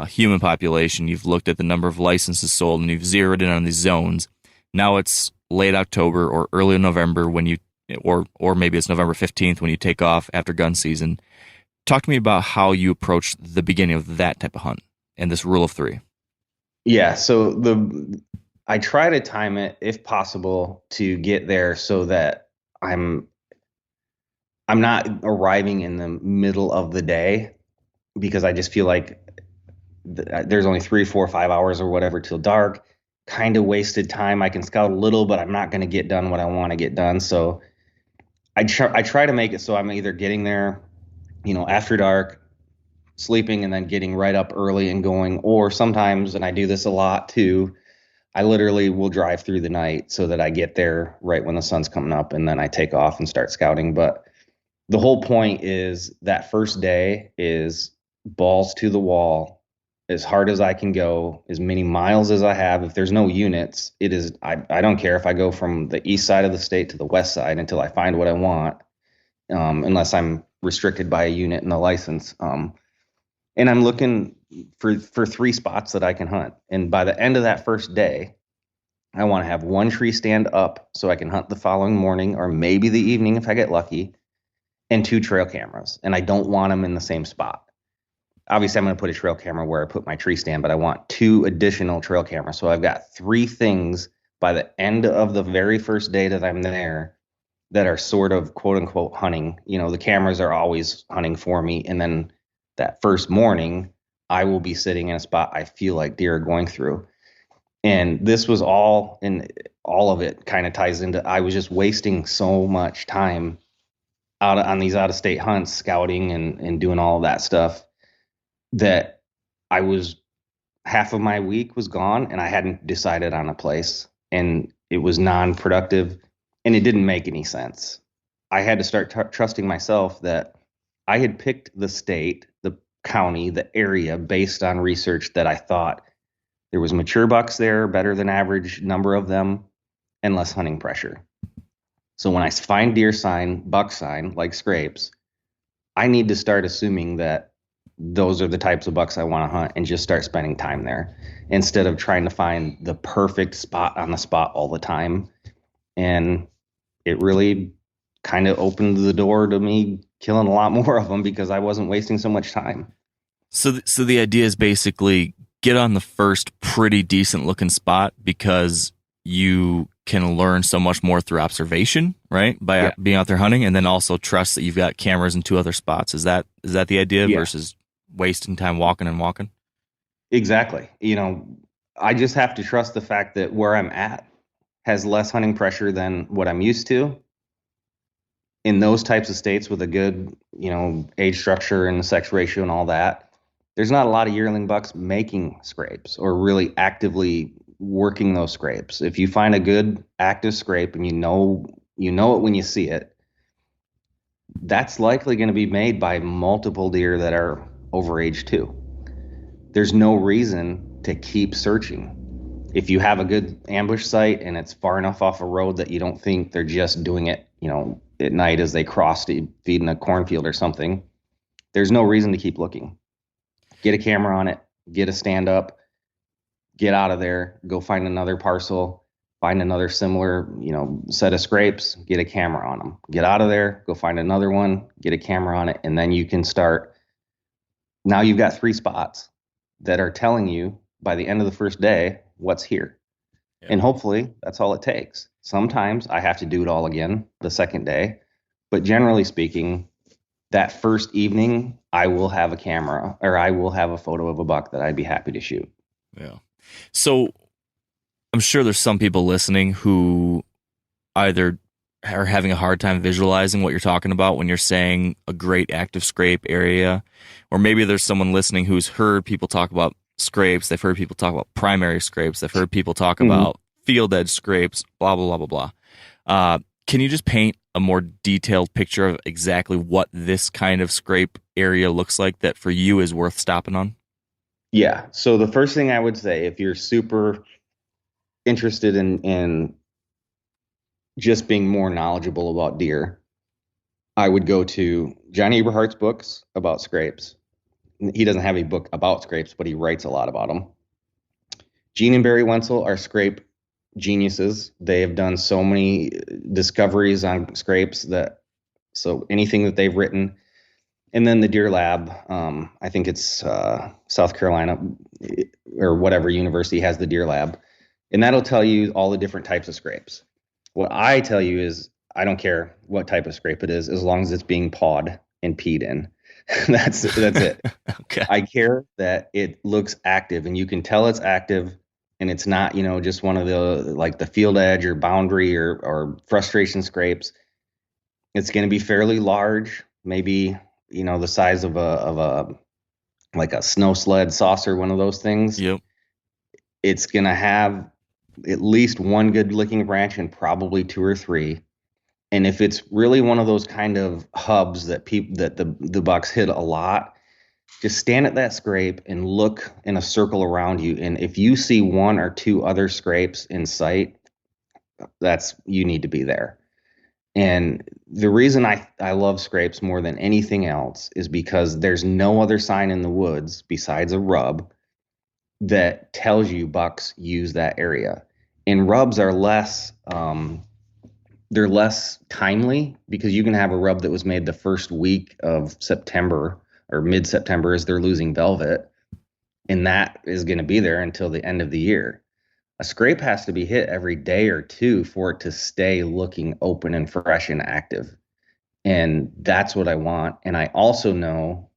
Speaker 3: human population. You've looked at the number of licenses sold, and you've zeroed in on these zones. Now it's late October or early November or maybe it's November 15th when you take off after gun season. Talk to me about how you approach the beginning of that type of hunt and this rule of three.
Speaker 4: Yeah, so I try to time it if possible to get there so that I'm I'm not arriving in the middle of the day, because I just feel like there's only 3, 4, 5 hours or whatever till dark. Kind of wasted time. I can scout a little, but I'm not going to get done what I want to get done. So I try to make it so I'm either getting there, after dark, sleeping, and then getting right up early and going. Or sometimes, and I do this a lot too, I literally will drive through the night so that I get there right when the sun's coming up, and then I take off and start scouting. But the whole point is that first day is balls to the wall, as hard as I can go, as many miles as I have. If there's no units, it is, I don't care if I go from the east side of the state to the west side until I find what I want, unless I'm restricted by a unit and a license. And I'm looking for 3 spots that I can hunt. And by the end of that first day, I want to have 1 tree stand up so I can hunt the following morning or maybe the evening if I get lucky, and 2 trail cameras. And I don't want them in the same spot. Obviously, I'm going to put a trail camera where I put my tree stand, but I want 2 additional trail cameras. So I've got 3 things by the end of the very first day that I'm there that are sort of quote unquote hunting. The cameras are always hunting for me. And then that first morning, I will be sitting in a spot I feel like deer are going through. And this was all of it kind of ties into, I was just wasting so much time on these out of state hunts, scouting and doing all of that stuff, that half of my week was gone and I hadn't decided on a place, and it was non-productive and it didn't make any sense. I had to start trusting myself that I had picked the state, the county, the area based on research that I thought there was mature bucks there, better than average number of them, and less hunting pressure. So when I find deer sign, buck sign, like scrapes, I need to start assuming that those are the types of bucks I want to hunt, and just start spending time there instead of trying to find the perfect spot on the spot all the time. And it really kind of opened the door to me killing a lot more of them because I wasn't wasting so much time.
Speaker 3: So the idea is basically get on the first pretty decent looking spot, because you can learn so much more through observation, right? By being out there hunting, and then also trust that you've got cameras in 2 other spots. Is that the idea versus wasting time walking and walking?
Speaker 4: Exactly. I just have to trust the fact that where I'm at has less hunting pressure than what I'm used to. In those types of states with a good, age structure and sex ratio and all that, there's not a lot of yearling bucks making scrapes or really actively working those scrapes. If you find a good active scrape and you know it when you see it, that's likely going to be made by multiple deer that are over age 2. There's no reason to keep searching. If you have a good ambush site and it's far enough off a road that you don't think they're just doing it, at night as they cross to feed in a cornfield or something, there's no reason to keep looking. Get a camera on it, get a stand up, get out of there, go find another parcel, find another similar, set of scrapes, get a camera on them. Get out of there, go find another one, get a camera on it, and then you can start. Now you've got 3 spots that are telling you by the end of the first day what's here. Yeah. And hopefully that's all it takes. Sometimes I have to do it all again the second day, but generally speaking, that first evening, I will have a camera, or I will have a photo of a buck that I'd be happy to shoot.
Speaker 3: Yeah. So I'm sure there's some people listening who either are having a hard time visualizing what you're talking about when you're saying a great active scrape area, or maybe there's someone listening who's heard people talk about scrapes. They've heard people talk about primary scrapes. They've heard people talk about field edge scrapes, blah, blah, blah, blah, blah. Can you just paint a more detailed picture of exactly what this kind of scrape area looks like that for you is worth stopping on?
Speaker 4: Yeah. So the first thing I would say, if you're super interested in just being more knowledgeable about deer, I would go to John Eberhardt's books about scrapes. He doesn't have a book about scrapes, but he writes a lot about them. Gene and Barry Wenzel are scrape geniuses. They have done so many discoveries on scrapes so anything that they've written. And then the Deer Lab, I think it's South Carolina, or whatever university has the deer lab, and that'll tell you all the different types of scrapes. What I tell you is I don't care what type of scrape it is, as long as it's being pawed and peed in. That's it.
Speaker 3: Okay.
Speaker 4: I care that it looks active, and you can tell it's active, and it's not, just one of the like the field edge or boundary or frustration scrapes. It's going to be fairly large, maybe, the size of a like a snow sled saucer, one of those things.
Speaker 3: Yep.
Speaker 4: It's going to have at least one good licking branch and probably two or three. And if it's really one of those kind of hubs that the bucks hit a lot, just stand at that scrape and look in a circle around you. And if you see one or two other scrapes in sight, you need to be there. And the reason I love scrapes more than anything else is because there's no other sign in the woods besides a rub that tells you bucks use that area. And rubs are less timely, because you can have a rub that was made the first week of September or mid-September as they're losing velvet, and that is going to be there until the end of the year. A scrape has to be hit every day or two for it to stay looking open and fresh and active. And that's what I want. And I also know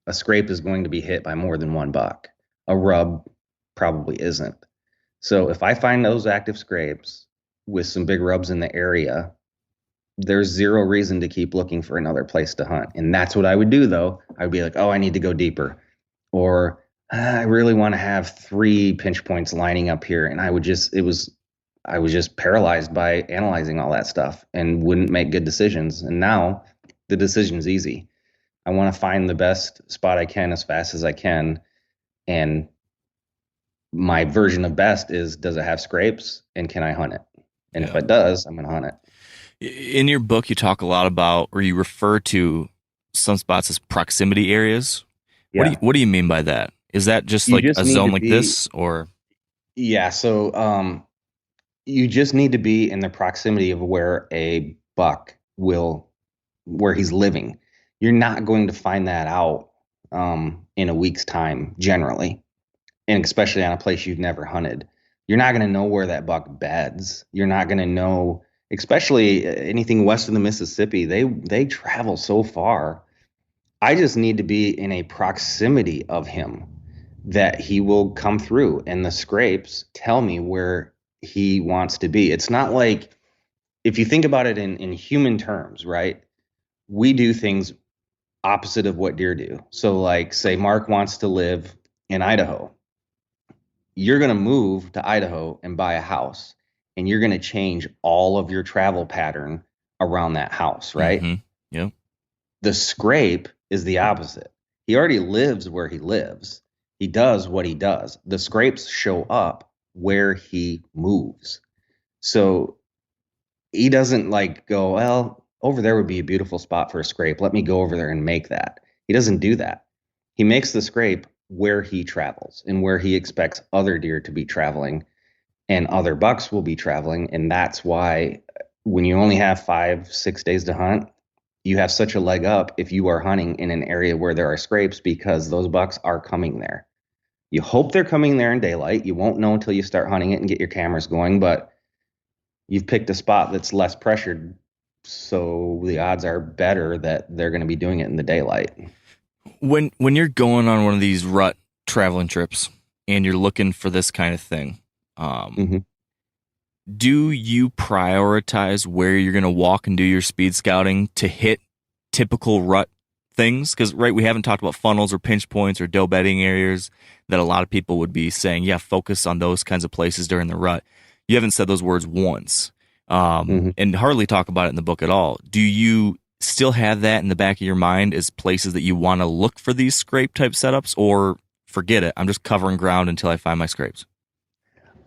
Speaker 4: a scrape is going to be hit by more than one buck. A rub probably isn't. So if I find those active scrapes with some big rubs in the area, there's zero reason to keep looking for another place to hunt. And that's what I would do, though. I'd be like, oh, I need to go deeper. Or I really want to have 3 pinch points lining up here. And I was just paralyzed by analyzing all that stuff and wouldn't make good decisions. And now the decision's easy. I want to find the best spot I can as fast as I can. And my version of best is, does it have scrapes and can I hunt it? And if it does, I'm going to hunt it.
Speaker 3: In your book, you talk a lot about, or you refer to some spots as proximity areas.
Speaker 4: Yeah.
Speaker 3: What do you mean by that? Is that just like a zone like this, or?
Speaker 4: Yeah. So, you just need to be in the proximity of where a buck where he's living. You're not going to find that out, in a week's time generally. And especially on a place you've never hunted. You're not going to know where that buck beds. You're not going to know, especially anything west of the Mississippi. They travel so far. I just need to be in a proximity of him that he will come through, and the scrapes tell me where he wants to be. It's not like, if you think about it in human terms, right? We do things opposite of what deer do. So like, say Mark wants to live in Idaho. You're going to move to Idaho and buy a house, and you're going to change all of your travel pattern around that house, right?
Speaker 3: Mm-hmm. Yeah.
Speaker 4: The scrape is the opposite. He already lives where he lives. He does what he does. The scrapes show up where he moves. So he doesn't like go, well, over there would be a beautiful spot for a scrape. Let me go over there and make that. He doesn't do that. He makes the scrape where he travels and where he expects other deer to be traveling and other bucks will be traveling. And that's why when you only have 5-6 days to hunt, you have such a leg up if you are hunting in an area where there are scrapes, because those bucks are coming there. You hope they're coming there in daylight. You won't know until you start hunting it and get your cameras going, but you've picked a spot that's less pressured, so the odds are better that they're going to be doing it in the daylight.
Speaker 3: When you're going on one of these rut traveling trips and you're looking for this kind of thing, do you prioritize where you're going to walk and do your speed scouting to hit typical rut things? Because, right, we haven't talked about funnels or pinch points or doe bedding areas that a lot of people would be saying, yeah, focus on those kinds of places during the rut. You haven't said those words once, and hardly talk about it in the book at all. Do you still have that in the back of your mind as places that you want to look for these scrape type setups, or forget it, I'm just covering ground until I find my scrapes?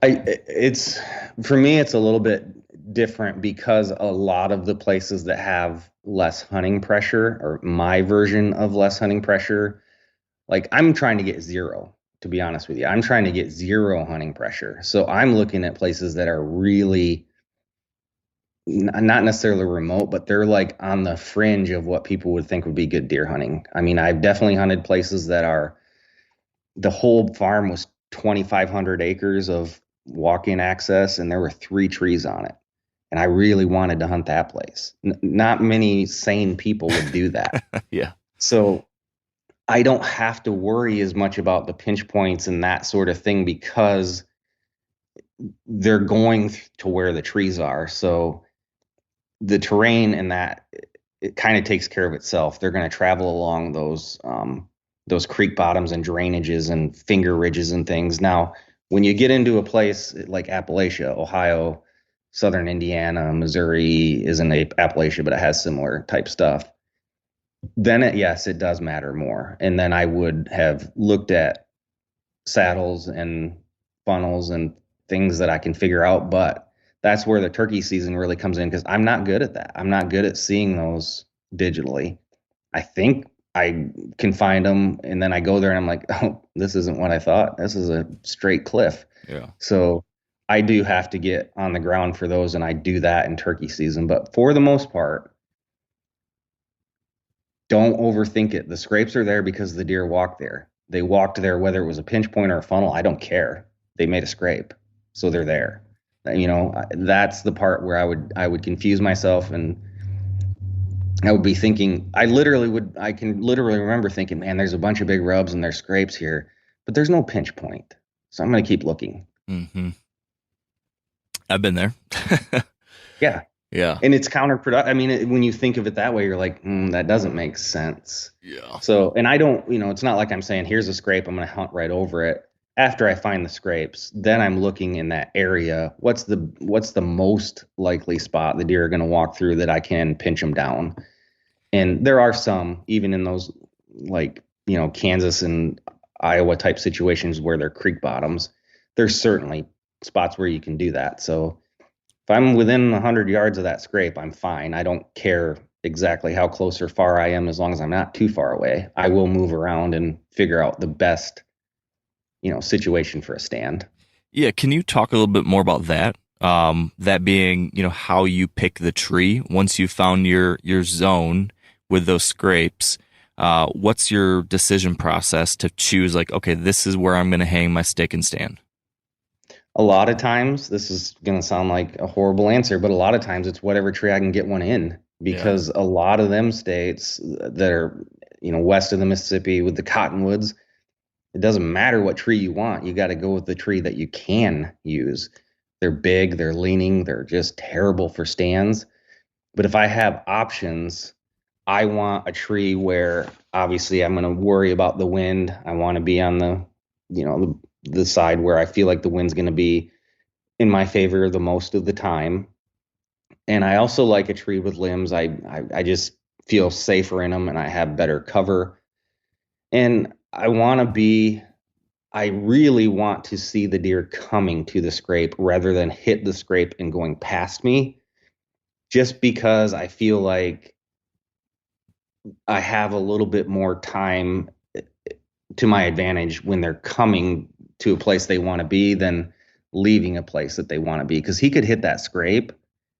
Speaker 4: For me, it's a little bit different, because a lot of the places that have less hunting pressure, or my version of less hunting pressure, like I'm trying to get zero, to be honest with you. I'm trying to get zero hunting pressure. So I'm looking at places that are really not necessarily remote, but they're like on the fringe of what people would think would be good deer hunting. I mean, I've definitely hunted places that the whole farm was 2,500 acres of walk-in access, and there were 3 trees on it. And I really wanted to hunt that place. Not many sane people would do that.
Speaker 3: Yeah.
Speaker 4: So I don't have to worry as much about the pinch points and that sort of thing because they're going to where the trees are. So the terrain and that, it kind of takes care of itself. They're going to travel along those creek bottoms and drainages and finger ridges and things. Now, when you get into a place like Appalachia, Ohio, Southern Indiana, Missouri isn't Appalachia, but it has similar type stuff. Then yes, it does matter more. And then I would have looked at saddles and funnels and things that I can figure out. But that's where the turkey season really comes in, because I'm not good at that. I'm not good at seeing those digitally. I think I can find them, and then I go there and I'm like, oh, this isn't what I thought. This is a straight cliff.
Speaker 3: Yeah.
Speaker 4: So I do have to get on the ground for those, and I do that in turkey season. But for the most part, don't overthink it. The scrapes are there because the deer walked there. They walked there, whether it was a pinch point or a funnel, I don't care. They made a scrape, so they're there. You know, that's the part where I would confuse myself, and I would be thinking, I can literally remember thinking, man, there's a bunch of big rubs and there's scrapes here, but there's no pinch point. So I'm going to keep looking.
Speaker 3: Mm-hmm. I've been there.
Speaker 4: Yeah.
Speaker 3: Yeah.
Speaker 4: And it's counterproductive. I mean, when you think of it that way, you're like, that doesn't make sense.
Speaker 3: Yeah.
Speaker 4: So, and I don't, it's not like I'm saying, here's a scrape, I'm going to hunt right over it. After I find the scrapes, then I'm looking in that area. What's the most likely spot the deer are going to walk through that I can pinch them down? And there are some, even in those, like, Kansas and Iowa type situations where they're creek bottoms, there's certainly spots where you can do that. So if I'm within 100 yards of that scrape, I'm fine. I don't care exactly how close or far I am, as long as I'm not too far away. I will move around and figure out the best, situation for a stand.
Speaker 3: Yeah. Can you talk a little bit more about that? That being, how you pick the tree once you found your zone with those scrapes. What's your decision process to choose, like, okay, this is where I'm going to hang my stick and stand?
Speaker 4: A lot of times, this is going to sound like a horrible answer, but a lot of times it's whatever tree I can get one in, because a lot of them states that are, west of the Mississippi with the cottonwoods, it doesn't matter what tree you want. You got to go with the tree that you can use. They're big, they're leaning, they're just terrible for stands. But if I have options, I want a tree where obviously I'm going to worry about the wind. I want to be on the side where I feel like the wind's going to be in my favor the most of the time. And I also like a tree with limbs. I just feel safer in them, and I have better cover. And I really want to see the deer coming to the scrape rather than hit the scrape and going past me, just because I feel like I have a little bit more time to my advantage when they're coming to a place they want to be than leaving a place that they want to be. Because he could hit that scrape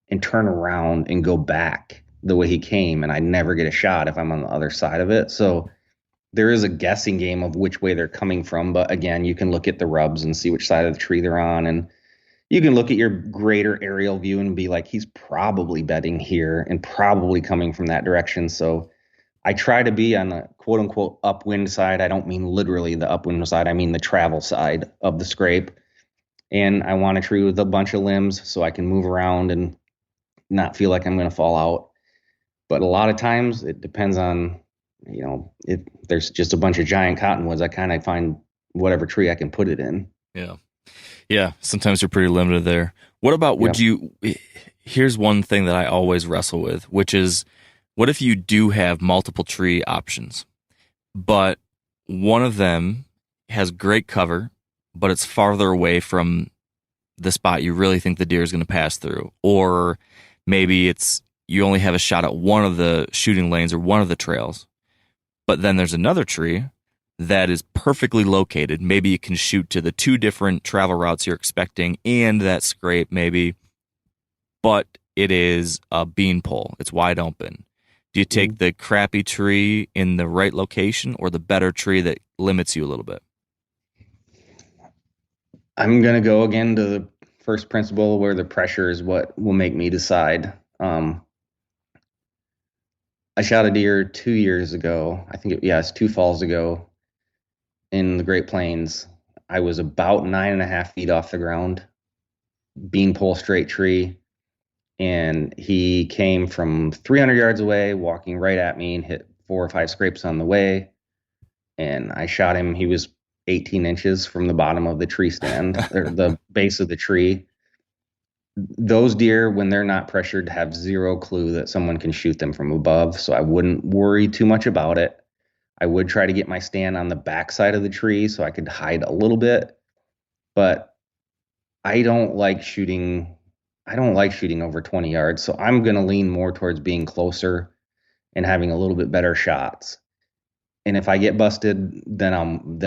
Speaker 4: and turn around and go back the way he came, and I never get a shot if I'm on the other side of it. So there is a guessing game of which way they're coming from. But again, you can look at the rubs and see which side of the tree they're on. And you can look at your greater aerial view and be like, he's probably bedding here and probably coming from that direction. So I try to be on the quote unquote upwind side. I don't mean literally the upwind side. I mean the travel side of the scrape. And I want a tree with a bunch of limbs so I can move around and not feel like I'm going to fall out. But a lot of times it depends on, if there's just a bunch of giant cottonwoods, I kind of find whatever tree I can put it in.
Speaker 3: Yeah. Yeah. Sometimes you're pretty limited there. What about, here's one thing that I always wrestle with, which is, what if you do have multiple tree options, but one of them has great cover, but it's farther away from the spot you really think the deer is going to pass through? Or maybe you only have a shot at one of the shooting lanes or one of the trails, but then there's another tree that is perfectly located. Maybe you can shoot to the 2 different travel routes you're expecting and that scrape maybe, but it is a beanpole. It's wide open. Do you take the crappy tree in the right location or the better tree that limits you a little bit?
Speaker 4: I'm going to go again to the first principle where the pressure is what will make me decide. I shot a deer 2 years ago. I think it's 2 falls ago in the Great Plains. I was about 9.5 feet off the ground, beanpole straight tree. And he came from 300 yards away, walking right at me, and hit 4 or 5 scrapes on the way. And I shot him. He was 18 inches from the bottom of the tree stand, or the base of the tree. Those deer, when they're not pressured, have zero clue that someone can shoot them from above. So I wouldn't worry too much about it. I would try to get my stand on the back side of the tree so I could hide a little bit. But I don't like shooting over 20 yards. So I'm going to lean more towards being closer and having a little bit better shots. And if I get busted, then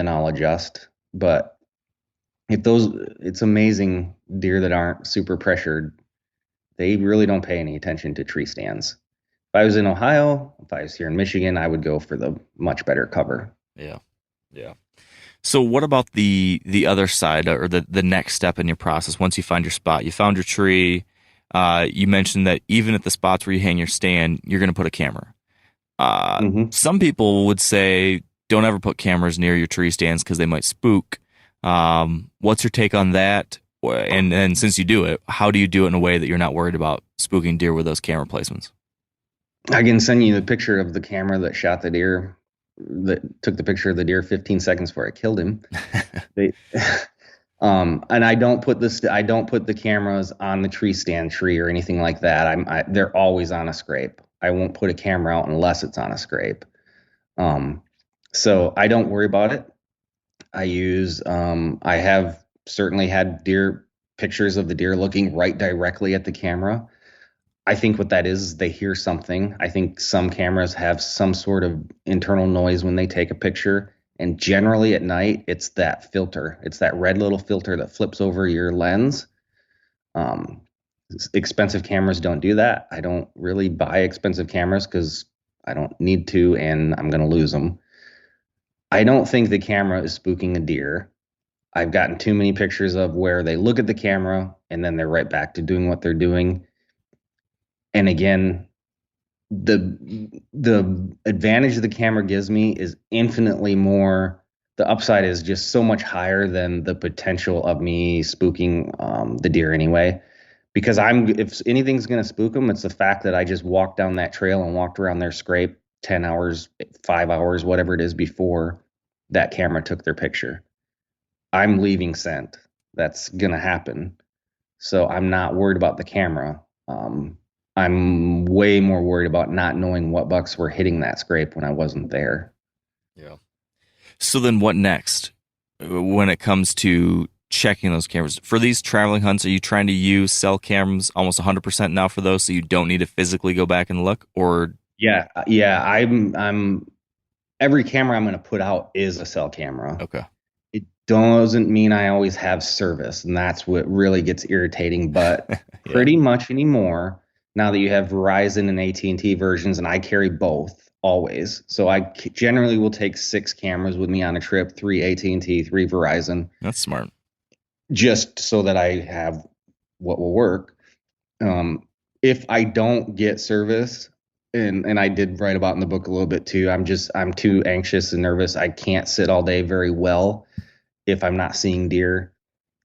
Speaker 4: I'll adjust. But it's amazing, deer that aren't super pressured, they really don't pay any attention to tree stands. If I was in Ohio, if I was here in Michigan, I would go for the much better cover.
Speaker 3: Yeah. So what about the other side, or the next step in your process? Once you find your spot, you found your tree, you mentioned that even at the spots where you hang your stand, you're going to put a camera. Some people would say don't ever put cameras near your tree stands because they might spook. What's your take on that? And since you do it, how do you do it in a way that you're not worried about spooking deer with those camera placements?
Speaker 4: I can send you the picture of the camera that shot the deer, that took the picture of the deer 15 seconds before I killed him. And I don't put the cameras on the tree stand tree or anything like that. They're always on a scrape. I won't put a camera out unless it's on a scrape. So I don't worry about it. I have certainly had pictures of the deer looking right directly at the camera. I think what that is they hear something. I think some cameras have some sort of internal noise when they take a picture. And generally at night, it's that filter. It's that red little filter that flips over your lens. Expensive cameras don't do that. I don't really buy expensive cameras because I don't need to, and I'm going to lose them. I don't think the camera is spooking a deer. I've gotten too many pictures of where they look at the camera and then they're right back to doing what they're doing. And again, the advantage the camera gives me is infinitely more. The upside is just so much higher than the potential of me spooking the deer anyway. Because if anything's going to spook them, it's the fact that I just walked down that trail and walked around their scrape 10 hours, 5 hours, whatever it is before that camera took their picture. I'm leaving scent. That's going to happen. So I'm not worried about the camera. I'm way more worried about not knowing what bucks were hitting that scrape when I wasn't there.
Speaker 3: Yeah. So then what next when it comes to checking those cameras? For these traveling hunts, are you trying to use cell cams almost 100% now for those so you don't need to physically go back and look? Or
Speaker 4: Yeah. I'm every camera I'm going to put out is a cell camera.
Speaker 3: Okay.
Speaker 4: It doesn't mean I always have service, and that's what really gets irritating. But pretty much anymore, now that you have Verizon and AT&T versions, and I carry both always. So I generally will take 6 cameras with me on a trip, 3 AT&T, 3 Verizon.
Speaker 3: That's smart.
Speaker 4: Just so that I have what will work. If I don't get service, and I did write about in the book a little bit too, I'm too anxious and nervous. I can't sit all day very well if I'm not seeing deer.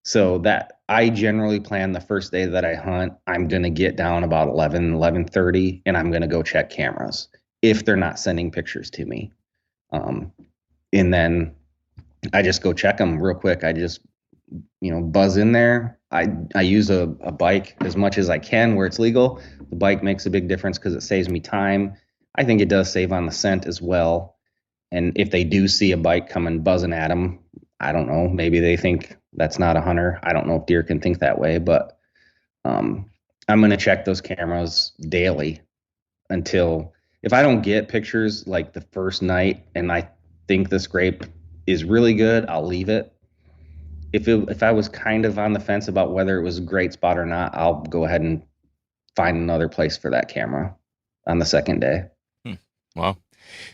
Speaker 4: So that I generally plan the first day that I hunt, I'm going to get down about 11:30, and I'm going to go check cameras if they're not sending pictures to me. And then I just go check them real quick. I just, buzz in there. I use a bike as much as I can where it's legal. The bike makes a big difference because it saves me time. I think it does save on the scent as well. And if they do see a bike coming buzzing at them, I don't know, maybe they think that's not a hunter. I don't know if deer can think that way, but I'm going to check those cameras daily until, if I don't get pictures like the first night and I think the scrape is really good, I'll leave it. If I was kind of on the fence about whether it was a great spot or not, I'll go ahead and find another place for that camera on the second day.
Speaker 3: Wow.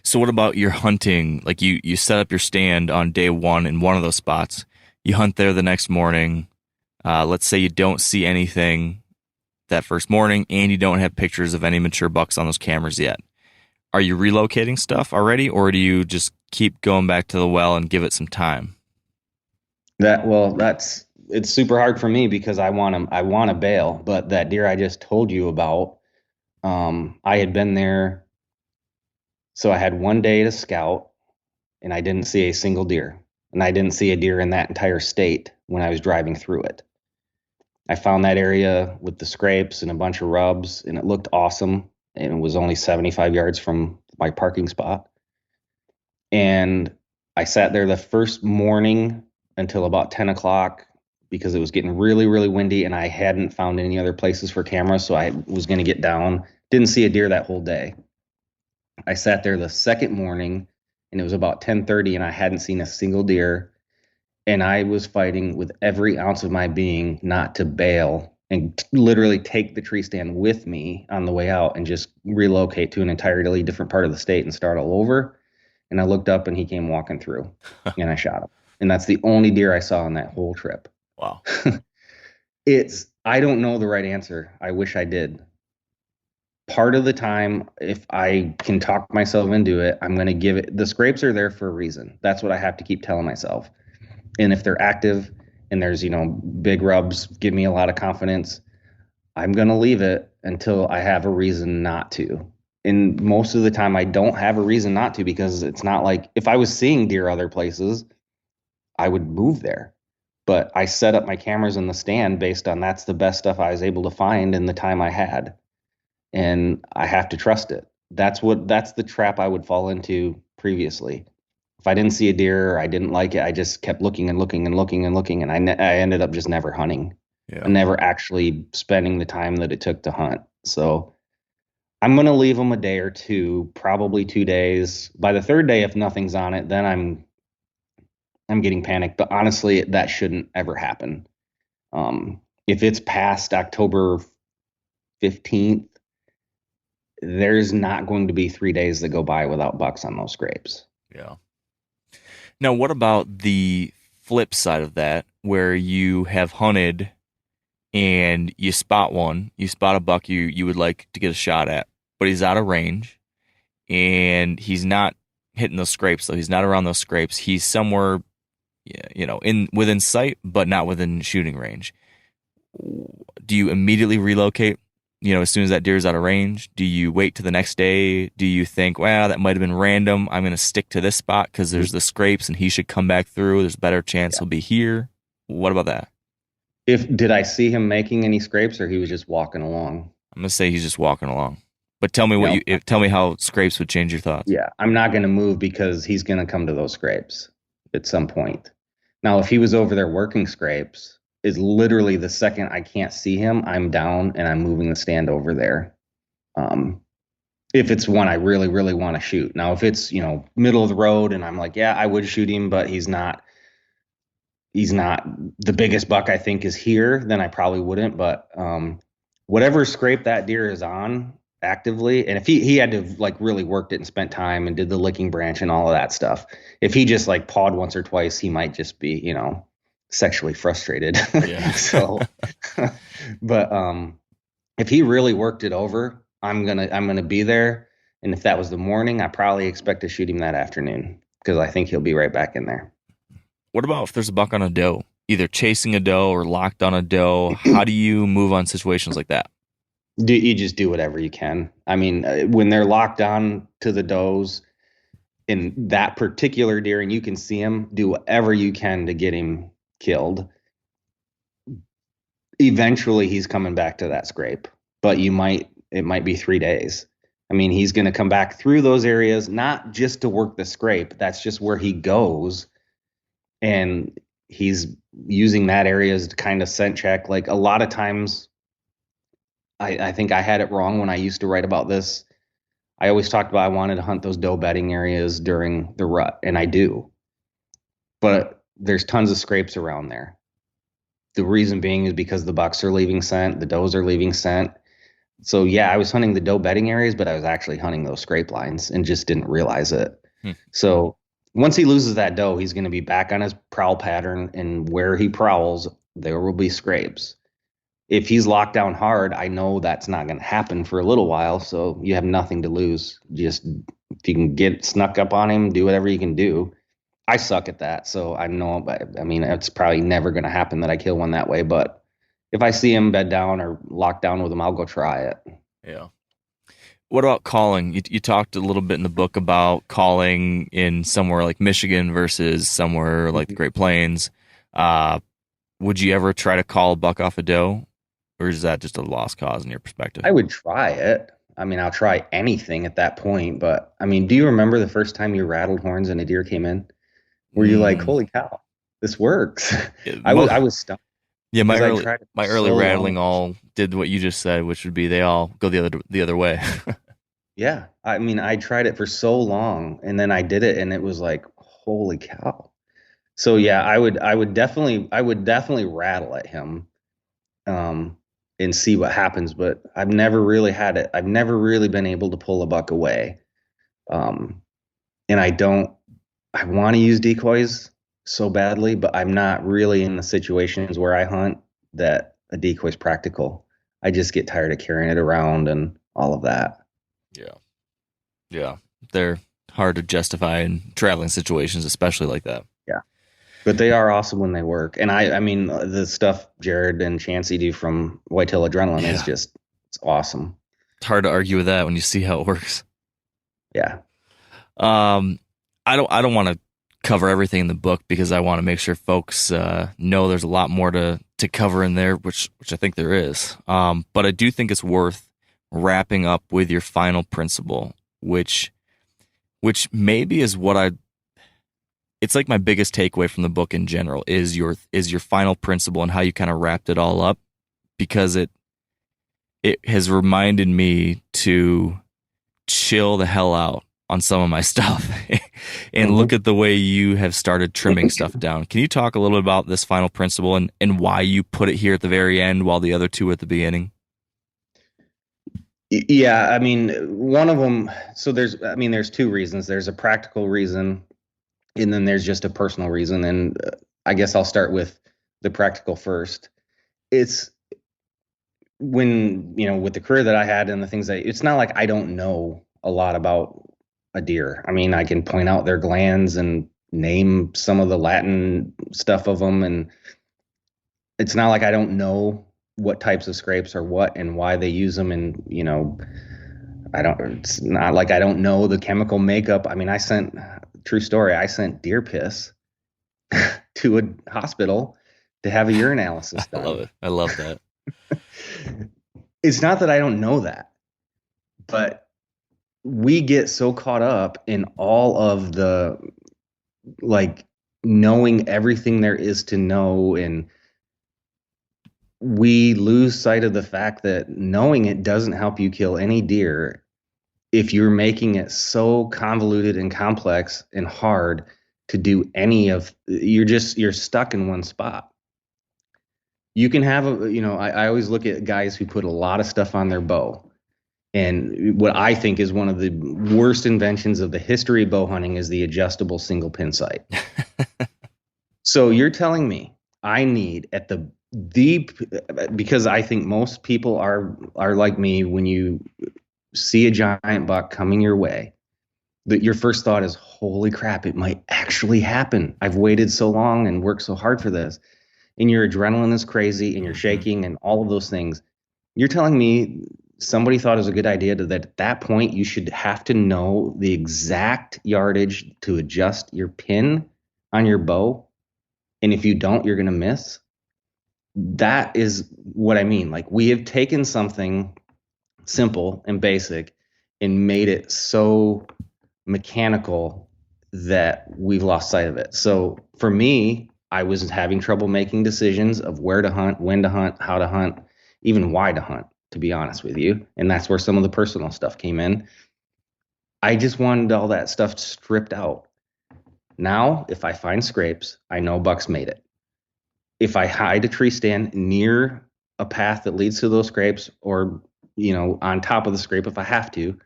Speaker 3: So what about your hunting? Like you set up your stand on day one in one of those spots. You hunt there the next morning. Let's say you don't see anything that first morning and you don't have pictures of any mature bucks on those cameras yet. Are you relocating stuff already, or do you just keep going back to the well and give it some time?
Speaker 4: It's super hard for me because I want to bail, but that deer I just told you about, I had been there. So I had one day to scout and I didn't see a single deer, and I didn't see a deer in that entire state when I was driving through it. I found that area with the scrapes and a bunch of rubs, and it looked awesome. And it was only 75 yards from my parking spot. And I sat there the first morning until about 10 o'clock because it was getting really, really windy and I hadn't found any other places for cameras. So I was going to get down. Didn't see a deer that whole day. I sat there the second morning and it was about 10:30 and I hadn't seen a single deer. And I was fighting with every ounce of my being not to bail and literally take the tree stand with me on the way out and just relocate to an entirely different part of the state and start all over. And I looked up and he came walking through and I shot him. And that's the only deer I saw on that whole trip.
Speaker 3: Wow.
Speaker 4: I don't know the right answer. I wish I did. Part of the time, if I can talk myself into it, I'm going to give it. The scrapes are there for a reason. That's what I have to keep telling myself. And if they're active and there's, big rubs, give me a lot of confidence, I'm going to leave it until I have a reason not to. And most of the time I don't have a reason not to, because it's not like if I was seeing deer other places, I would move there. But I set up my cameras in the stand based on that's the best stuff I was able to find in the time I had. And I have to trust it. That's the trap I would fall into previously. If I didn't see a deer or I didn't like it, I just kept looking and looking and looking and looking. And I ended up just never hunting and never actually spending the time that it took to hunt. So I'm going to leave them a day or two, probably 2 days. By the third day, if nothing's on it, then I'm getting panicked. But honestly, that shouldn't ever happen. If it's past October 15th, there's not going to be 3 days that go by without bucks on those scrapes.
Speaker 3: Yeah. Now, what about the flip side of that, where you have hunted and you spot a buck you would like to get a shot at, but he's out of range and he's not hitting those scrapes, so he's not around those scrapes. He's somewhere, within sight, but not within shooting range. Do you immediately relocate? As soon as that deer's out of range, do you wait to the next day? Do you think, well, that might have been random, I'm going to stick to this spot because there's the scrapes and he should come back through, there's a better chance he'll be here? What about that?
Speaker 4: Did I see him making any scrapes, or he was just walking along?
Speaker 3: I'm going to say he's just walking along. But tell me tell me how scrapes would change your thoughts.
Speaker 4: Yeah, I'm not going to move because he's going to come to those scrapes at some point. Now, if he was over there working scrapes, is literally the second I can't see him, I'm down and I'm moving the stand over there. If it's one I really, really want to shoot. Now, if it's, middle of the road and I'm like, yeah, I would shoot him, but he's not the biggest buck I think is here, then I probably wouldn't. But whatever scrape that deer is on actively, and if he had to have really worked it and spent time and did the licking branch and all of that stuff, if he just pawed once or twice, he might just be, sexually frustrated.
Speaker 3: Yeah.
Speaker 4: So, but if he really worked it over, I'm gonna be there. And if that was the morning, I probably expect to shoot him that afternoon because I think he'll be right back in there.
Speaker 3: What about if there's a buck on a doe, either chasing a doe or locked on a doe? How do you move on situations like that?
Speaker 4: You just do whatever you can. I mean, when they're locked on to the does in that particular deer and you can see him, do whatever you can to get him killed. Eventually he's coming back to that scrape, but it might be 3 days. I mean, he's going to come back through those areas, not just to work the scrape. That's just where he goes. And he's using that area as to kind of scent check. A lot of times I think I had it wrong when I used to write about this. I always talked about I wanted to hunt those doe bedding areas during the rut, and I do. But there's tons of scrapes around there. The reason being is because the bucks are leaving scent, the does are leaving scent. So yeah, I was hunting the doe bedding areas, but I was actually hunting those scrape lines and just didn't realize it. So once he loses that doe, he's going to be back on his prowl pattern, and where he prowls, there will be scrapes. If he's locked down hard, I know that's not going to happen for a little while, so you have nothing to lose. Just if you can get snuck up on him, do whatever you can do. I suck at that, so I know. I mean, it's probably never going to happen that I kill one that way. But if I see him bed down or locked down with him, I'll go try it.
Speaker 3: Yeah. What about calling? You talked a little bit in the book about calling in somewhere like Michigan versus somewhere like the Great Plains. Would you ever try to call a buck off a doe, or is that just a lost cause in your perspective?
Speaker 4: I would try it. I mean, I'll try anything at that point. But I mean, do you remember the first time you rattled horns and a deer came in? Were you like, holy cow, this works? I was stunned.
Speaker 3: Yeah, my early rattling all did what you just said, which would be they all go the other way.
Speaker 4: Yeah, I mean, I tried it for so long, and then I did it, and it was like, holy cow. So yeah, I would definitely rattle at him, and see what happens. But I've never really had it. I've never really been able to pull a buck away, and I want to use decoys so badly, but I'm not really in the situations where I hunt that a decoy is practical. I just get tired of carrying it around and all of that.
Speaker 3: Yeah. They're hard to justify in traveling situations, especially like that.
Speaker 4: Yeah. But they are awesome when they work. And I mean, the stuff Jared and Chancey do from Whitetail Adrenaline is just, it's awesome.
Speaker 3: It's hard to argue with that when you see how it works.
Speaker 4: Yeah.
Speaker 3: I don't want to cover everything in the book because I want to make sure folks know there's a lot more to cover in there, which I think there is. But I do think it's worth wrapping up with your final principle, which maybe is it's like my biggest takeaway from the book in general is your final principle and how you kind of wrapped it all up, because it has reminded me to chill the hell out on some of my stuff and look at the way you have started trimming stuff down. Can you talk a little bit about this final principle and why you put it here at the very end while the other two at the beginning?
Speaker 4: Yeah, I mean, one of them, so there's two reasons. There's a practical reason, and then there's just a personal reason. And I guess I'll start with the practical first. It's when, with the career that I had and the things it's not like I don't know a lot about a deer. I mean, I can point out their glands and name some of the Latin stuff of them. And it's not like I don't know what types of scrapes are what and why they use them. And, it's not like I don't know the chemical makeup. I mean, true story, I sent deer piss to a hospital to have a urinalysis done.
Speaker 3: I love it. I love that.
Speaker 4: It's not that I don't know that, but we get so caught up in all of the, knowing everything there is to know, and we lose sight of the fact that knowing it doesn't help you kill any deer if you're making it so convoluted and complex and hard to do you're stuck in one spot. You can have I always look at guys who put a lot of stuff on their bow. And what I think is one of the worst inventions of the history of bow hunting is the adjustable single pin sight. So you're telling me I need at the deep, because I think most people are like me, when you see a giant buck coming your way, that your first thought is, holy crap, it might actually happen. I've waited so long and worked so hard for this. And your adrenaline is crazy and you're shaking and all of those things. You're telling me somebody thought it was a good idea that at that point you should have to know the exact yardage to adjust your pin on your bow. And if you don't, you're going to miss. That is what I mean. Like, we have taken something simple and basic and made it so mechanical that we've lost sight of it. So for me, I was having trouble making decisions of where to hunt, when to hunt, how to hunt, even why to hunt, to be honest with you. And that's where some of the personal stuff came in. I just wanted all that stuff stripped out. Now, if I find scrapes, I know bucks made it. If I hide a tree stand near a path that leads to those scrapes, or, on top of the scrape if I have to,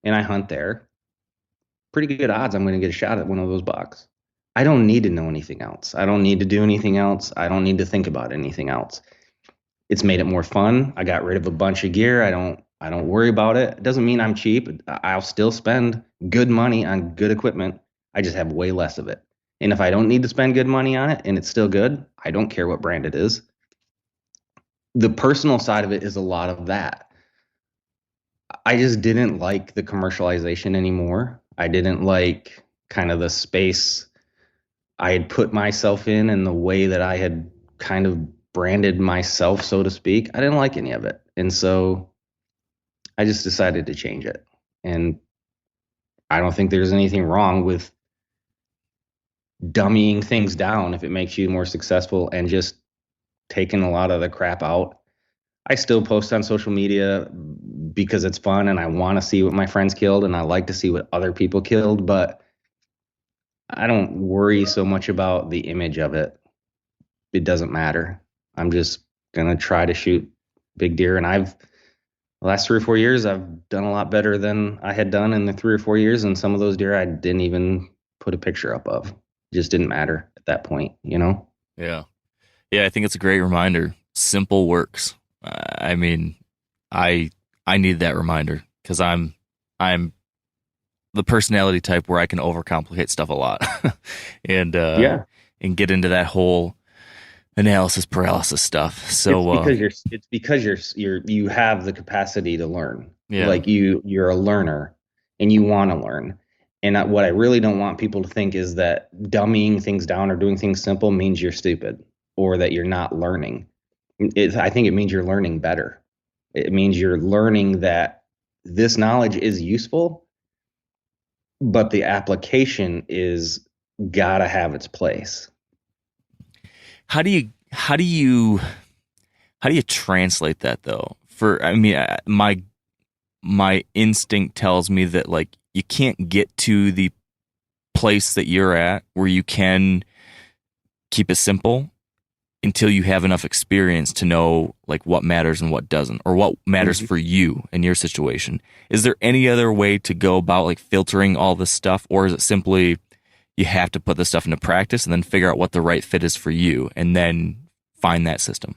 Speaker 4: and I hunt there, pretty good odds I'm going to get a shot at one of those bucks. I don't need to know anything else. I don't need to do anything else. I don't need to think about anything else. It's made it more fun. I got rid of a bunch of gear. I don't worry about it. It doesn't mean I'm cheap. I'll still spend good money on good equipment. I just have way less of it. And if I don't need to spend good money on it and it's still good, I don't care what brand it is. The personal side of it is a lot of that. I just didn't like the commercialization anymore. I didn't like kind of the space I had put myself in and the way that I had kind of branded myself, so to speak. I didn't like any of it. And so I just decided to change it. And I don't think there's anything wrong with dummying things down if it makes you more successful and just taking a lot of the crap out. I still post on social media because it's fun and I want to see what my friends killed and I like to see what other people killed, but I don't worry so much about the image of it. It doesn't matter. I'm just going to try to shoot big deer. And the last 3 or 4 years, I've done a lot better than I had done in the 3 or 4 years. And some of those deer I didn't even put a picture up of. It just didn't matter at that point, you know?
Speaker 3: Yeah. Yeah, I think it's a great reminder. Simple works. I mean, I need that reminder because I'm the personality type where I can overcomplicate stuff a lot, and get into that whole analysis paralysis stuff. So
Speaker 4: it's because you have the capacity to learn.
Speaker 3: Yeah.
Speaker 4: Like you're a learner and you want to learn. And what I really don't want people to think is that dumbing things down or doing things simple means you're stupid or that you're not learning. I think it means you're learning better. It means you're learning that this knowledge is useful, but the application is gotta have its place.
Speaker 3: How do you translate that though? My instinct tells me that like you can't get to the place that you're at where you can keep it simple until you have enough experience to know like what matters and what doesn't, or what matters for you in your situation. Is there any other way to go about like filtering all this stuff, or is it simply you have to put this stuff into practice and then figure out what the right fit is for you and then find that system?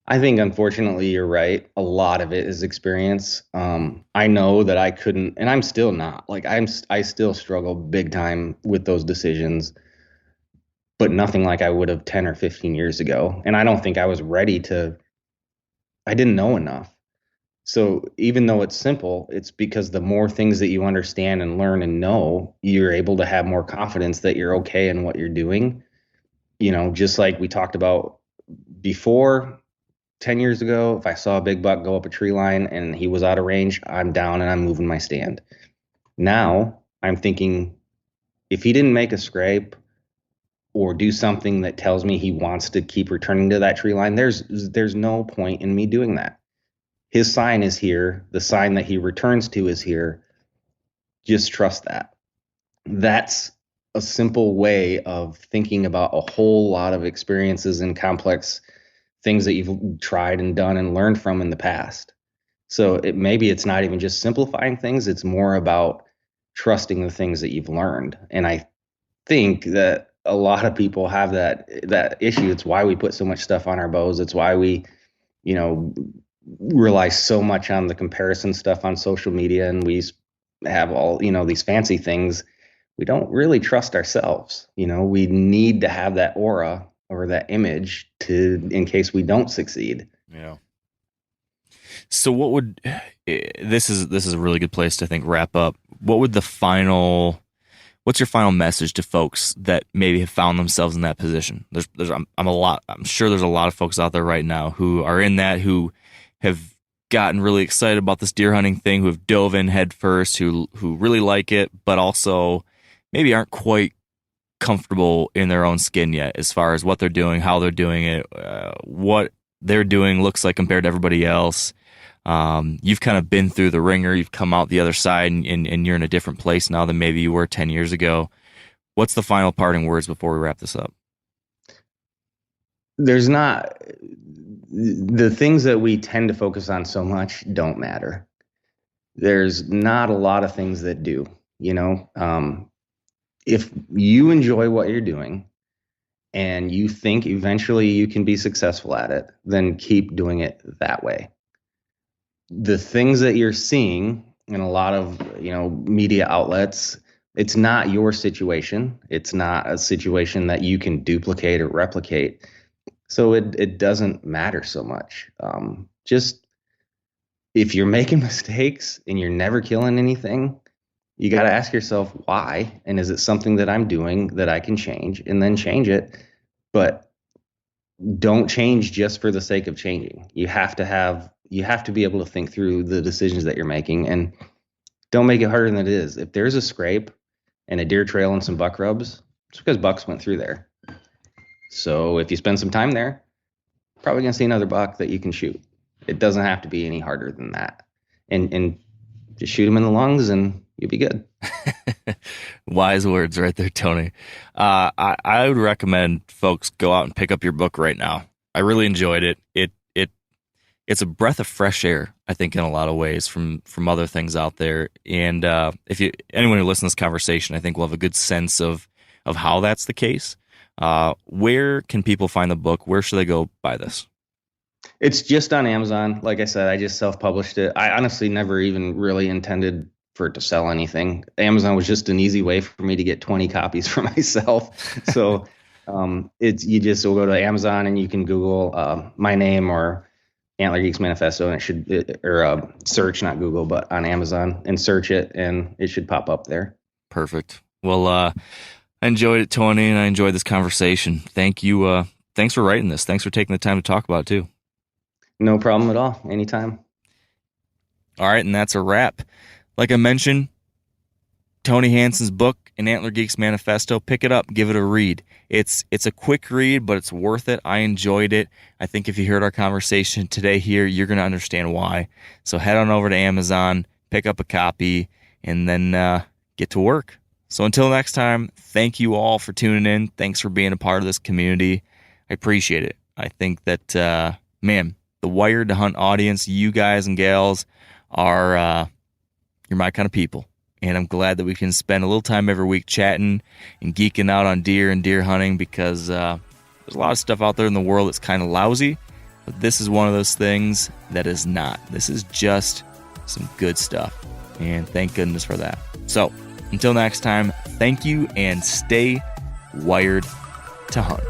Speaker 4: I think unfortunately you're right. A lot of it is experience. I know that I couldn't, and I'm still not, like I still struggle big time with those decisions, but nothing like I would have 10 or 15 years ago. And I don't think I was ready I didn't know enough. So even though it's simple, it's because the more things that you understand and learn and know, you're able to have more confidence that you're okay in what you're doing. You know, just like we talked about before, 10 years ago, if I saw a big buck go up a tree line and he was out of range, I'm down and I'm moving my stand. Now I'm thinking, if he didn't make a scrape or do something that tells me he wants to keep returning to that tree line, there's no point in me doing that. His sign is here. The sign that he returns to is here. Just trust that. That's a simple way of thinking about a whole lot of experiences and complex things that you've tried and done and learned from in the past. So maybe it's not even just simplifying things. It's more about trusting the things that you've learned. And I think that a lot of people have that issue. It's why we put so much stuff on our bows. It's why we, rely so much on the comparison stuff on social media, and we have all, these fancy things. We don't really trust ourselves. We need to have that aura or that image in case we don't succeed.
Speaker 3: Yeah. So this is a really good place to wrap up. What's your final message to folks that maybe have found themselves in that position? I'm sure there's a lot of folks out there right now who are in that, who have gotten really excited about this deer hunting thing, who have dove in head first, who really like it, but also maybe aren't quite comfortable in their own skin yet as far as what they're doing, how they're doing it, what they're doing looks like compared to everybody else. You've kind of been through the ringer, you've come out the other side, and you're in a different place now than maybe you were 10 years ago. What's the final parting words before we wrap this up?
Speaker 4: The things that we tend to focus on so much don't matter. There's not a lot of things that do. If you enjoy what you're doing and you think eventually you can be successful at it, then keep doing it that way. The things that you're seeing in a lot of, media outlets, it's not your situation. It's not a situation that you can duplicate or replicate. So it doesn't matter so much. Just if you're making mistakes and you're never killing anything, you got to ask yourself why, and is it something that I'm doing that I can change, and then change it. But don't change just for the sake of changing. You have to be able to think through the decisions that you're making, and don't make it harder than it is. If there's a scrape and a deer trail and some buck rubs, it's because bucks went through there. So if you spend some time there, probably gonna see another buck that you can shoot. It doesn't have to be any harder than that. And just shoot them in the lungs and you'll be good.
Speaker 3: Wise words right there, Tony. I would recommend folks go out and pick up your book right now. I really enjoyed it. It's a breath of fresh air, I think, in a lot of ways from other things out there. And if anyone who listens to this conversation, I think will have a good sense of how that's the case. Where can people find the book? Where should they go buy this?
Speaker 4: It's just on Amazon. Like I said, I just self-published it. I honestly never even really intended for it to sell anything. Amazon was just an easy way for me to get 20 copies for myself. So you just will go to Amazon and you can Google my name or Antler Geeks Manifesto, and it should, or search, not Google, but on Amazon, and search it, and it should pop up there.
Speaker 3: Perfect. Well, I enjoyed it, Tony, and I enjoyed this conversation. Thank you. Thanks for writing this. Thanks for taking the time to talk about it, too.
Speaker 4: No problem at all. Anytime.
Speaker 3: All right, and that's a wrap. Like I mentioned, Tony Hansen's book, An Antler Geeks Manifesto, pick it up, give it a read. It's a quick read, but it's worth it. I enjoyed it. I think if you heard our conversation today here, you're going to understand why. So head on over to Amazon, pick up a copy, and then get to work. So until next time, thank you all for tuning in. Thanks for being a part of this community. I appreciate it. I think that, the Wired to Hunt audience, you guys and gals, are you're my kind of people. And I'm glad that we can spend a little time every week chatting and geeking out on deer and deer hunting, because there's a lot of stuff out there in the world that's kind of lousy, but this is one of those things that is not. This is just some good stuff, and thank goodness for that. So until next time, thank you, and stay wired to hunt.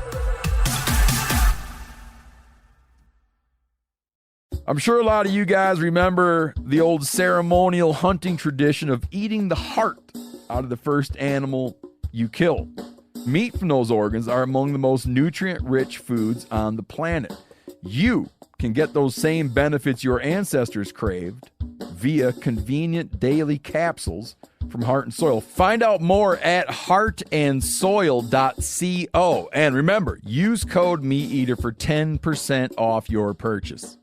Speaker 1: I'm sure a lot of you guys remember the old ceremonial hunting tradition of eating the heart out of the first animal you kill. Meat from those organs are among the most nutrient-rich foods on the planet. You can get those same benefits your ancestors craved via convenient daily capsules from Heart and Soil. Find out more at heartandsoil.co. And remember, use code MeatEater for 10% off your purchase.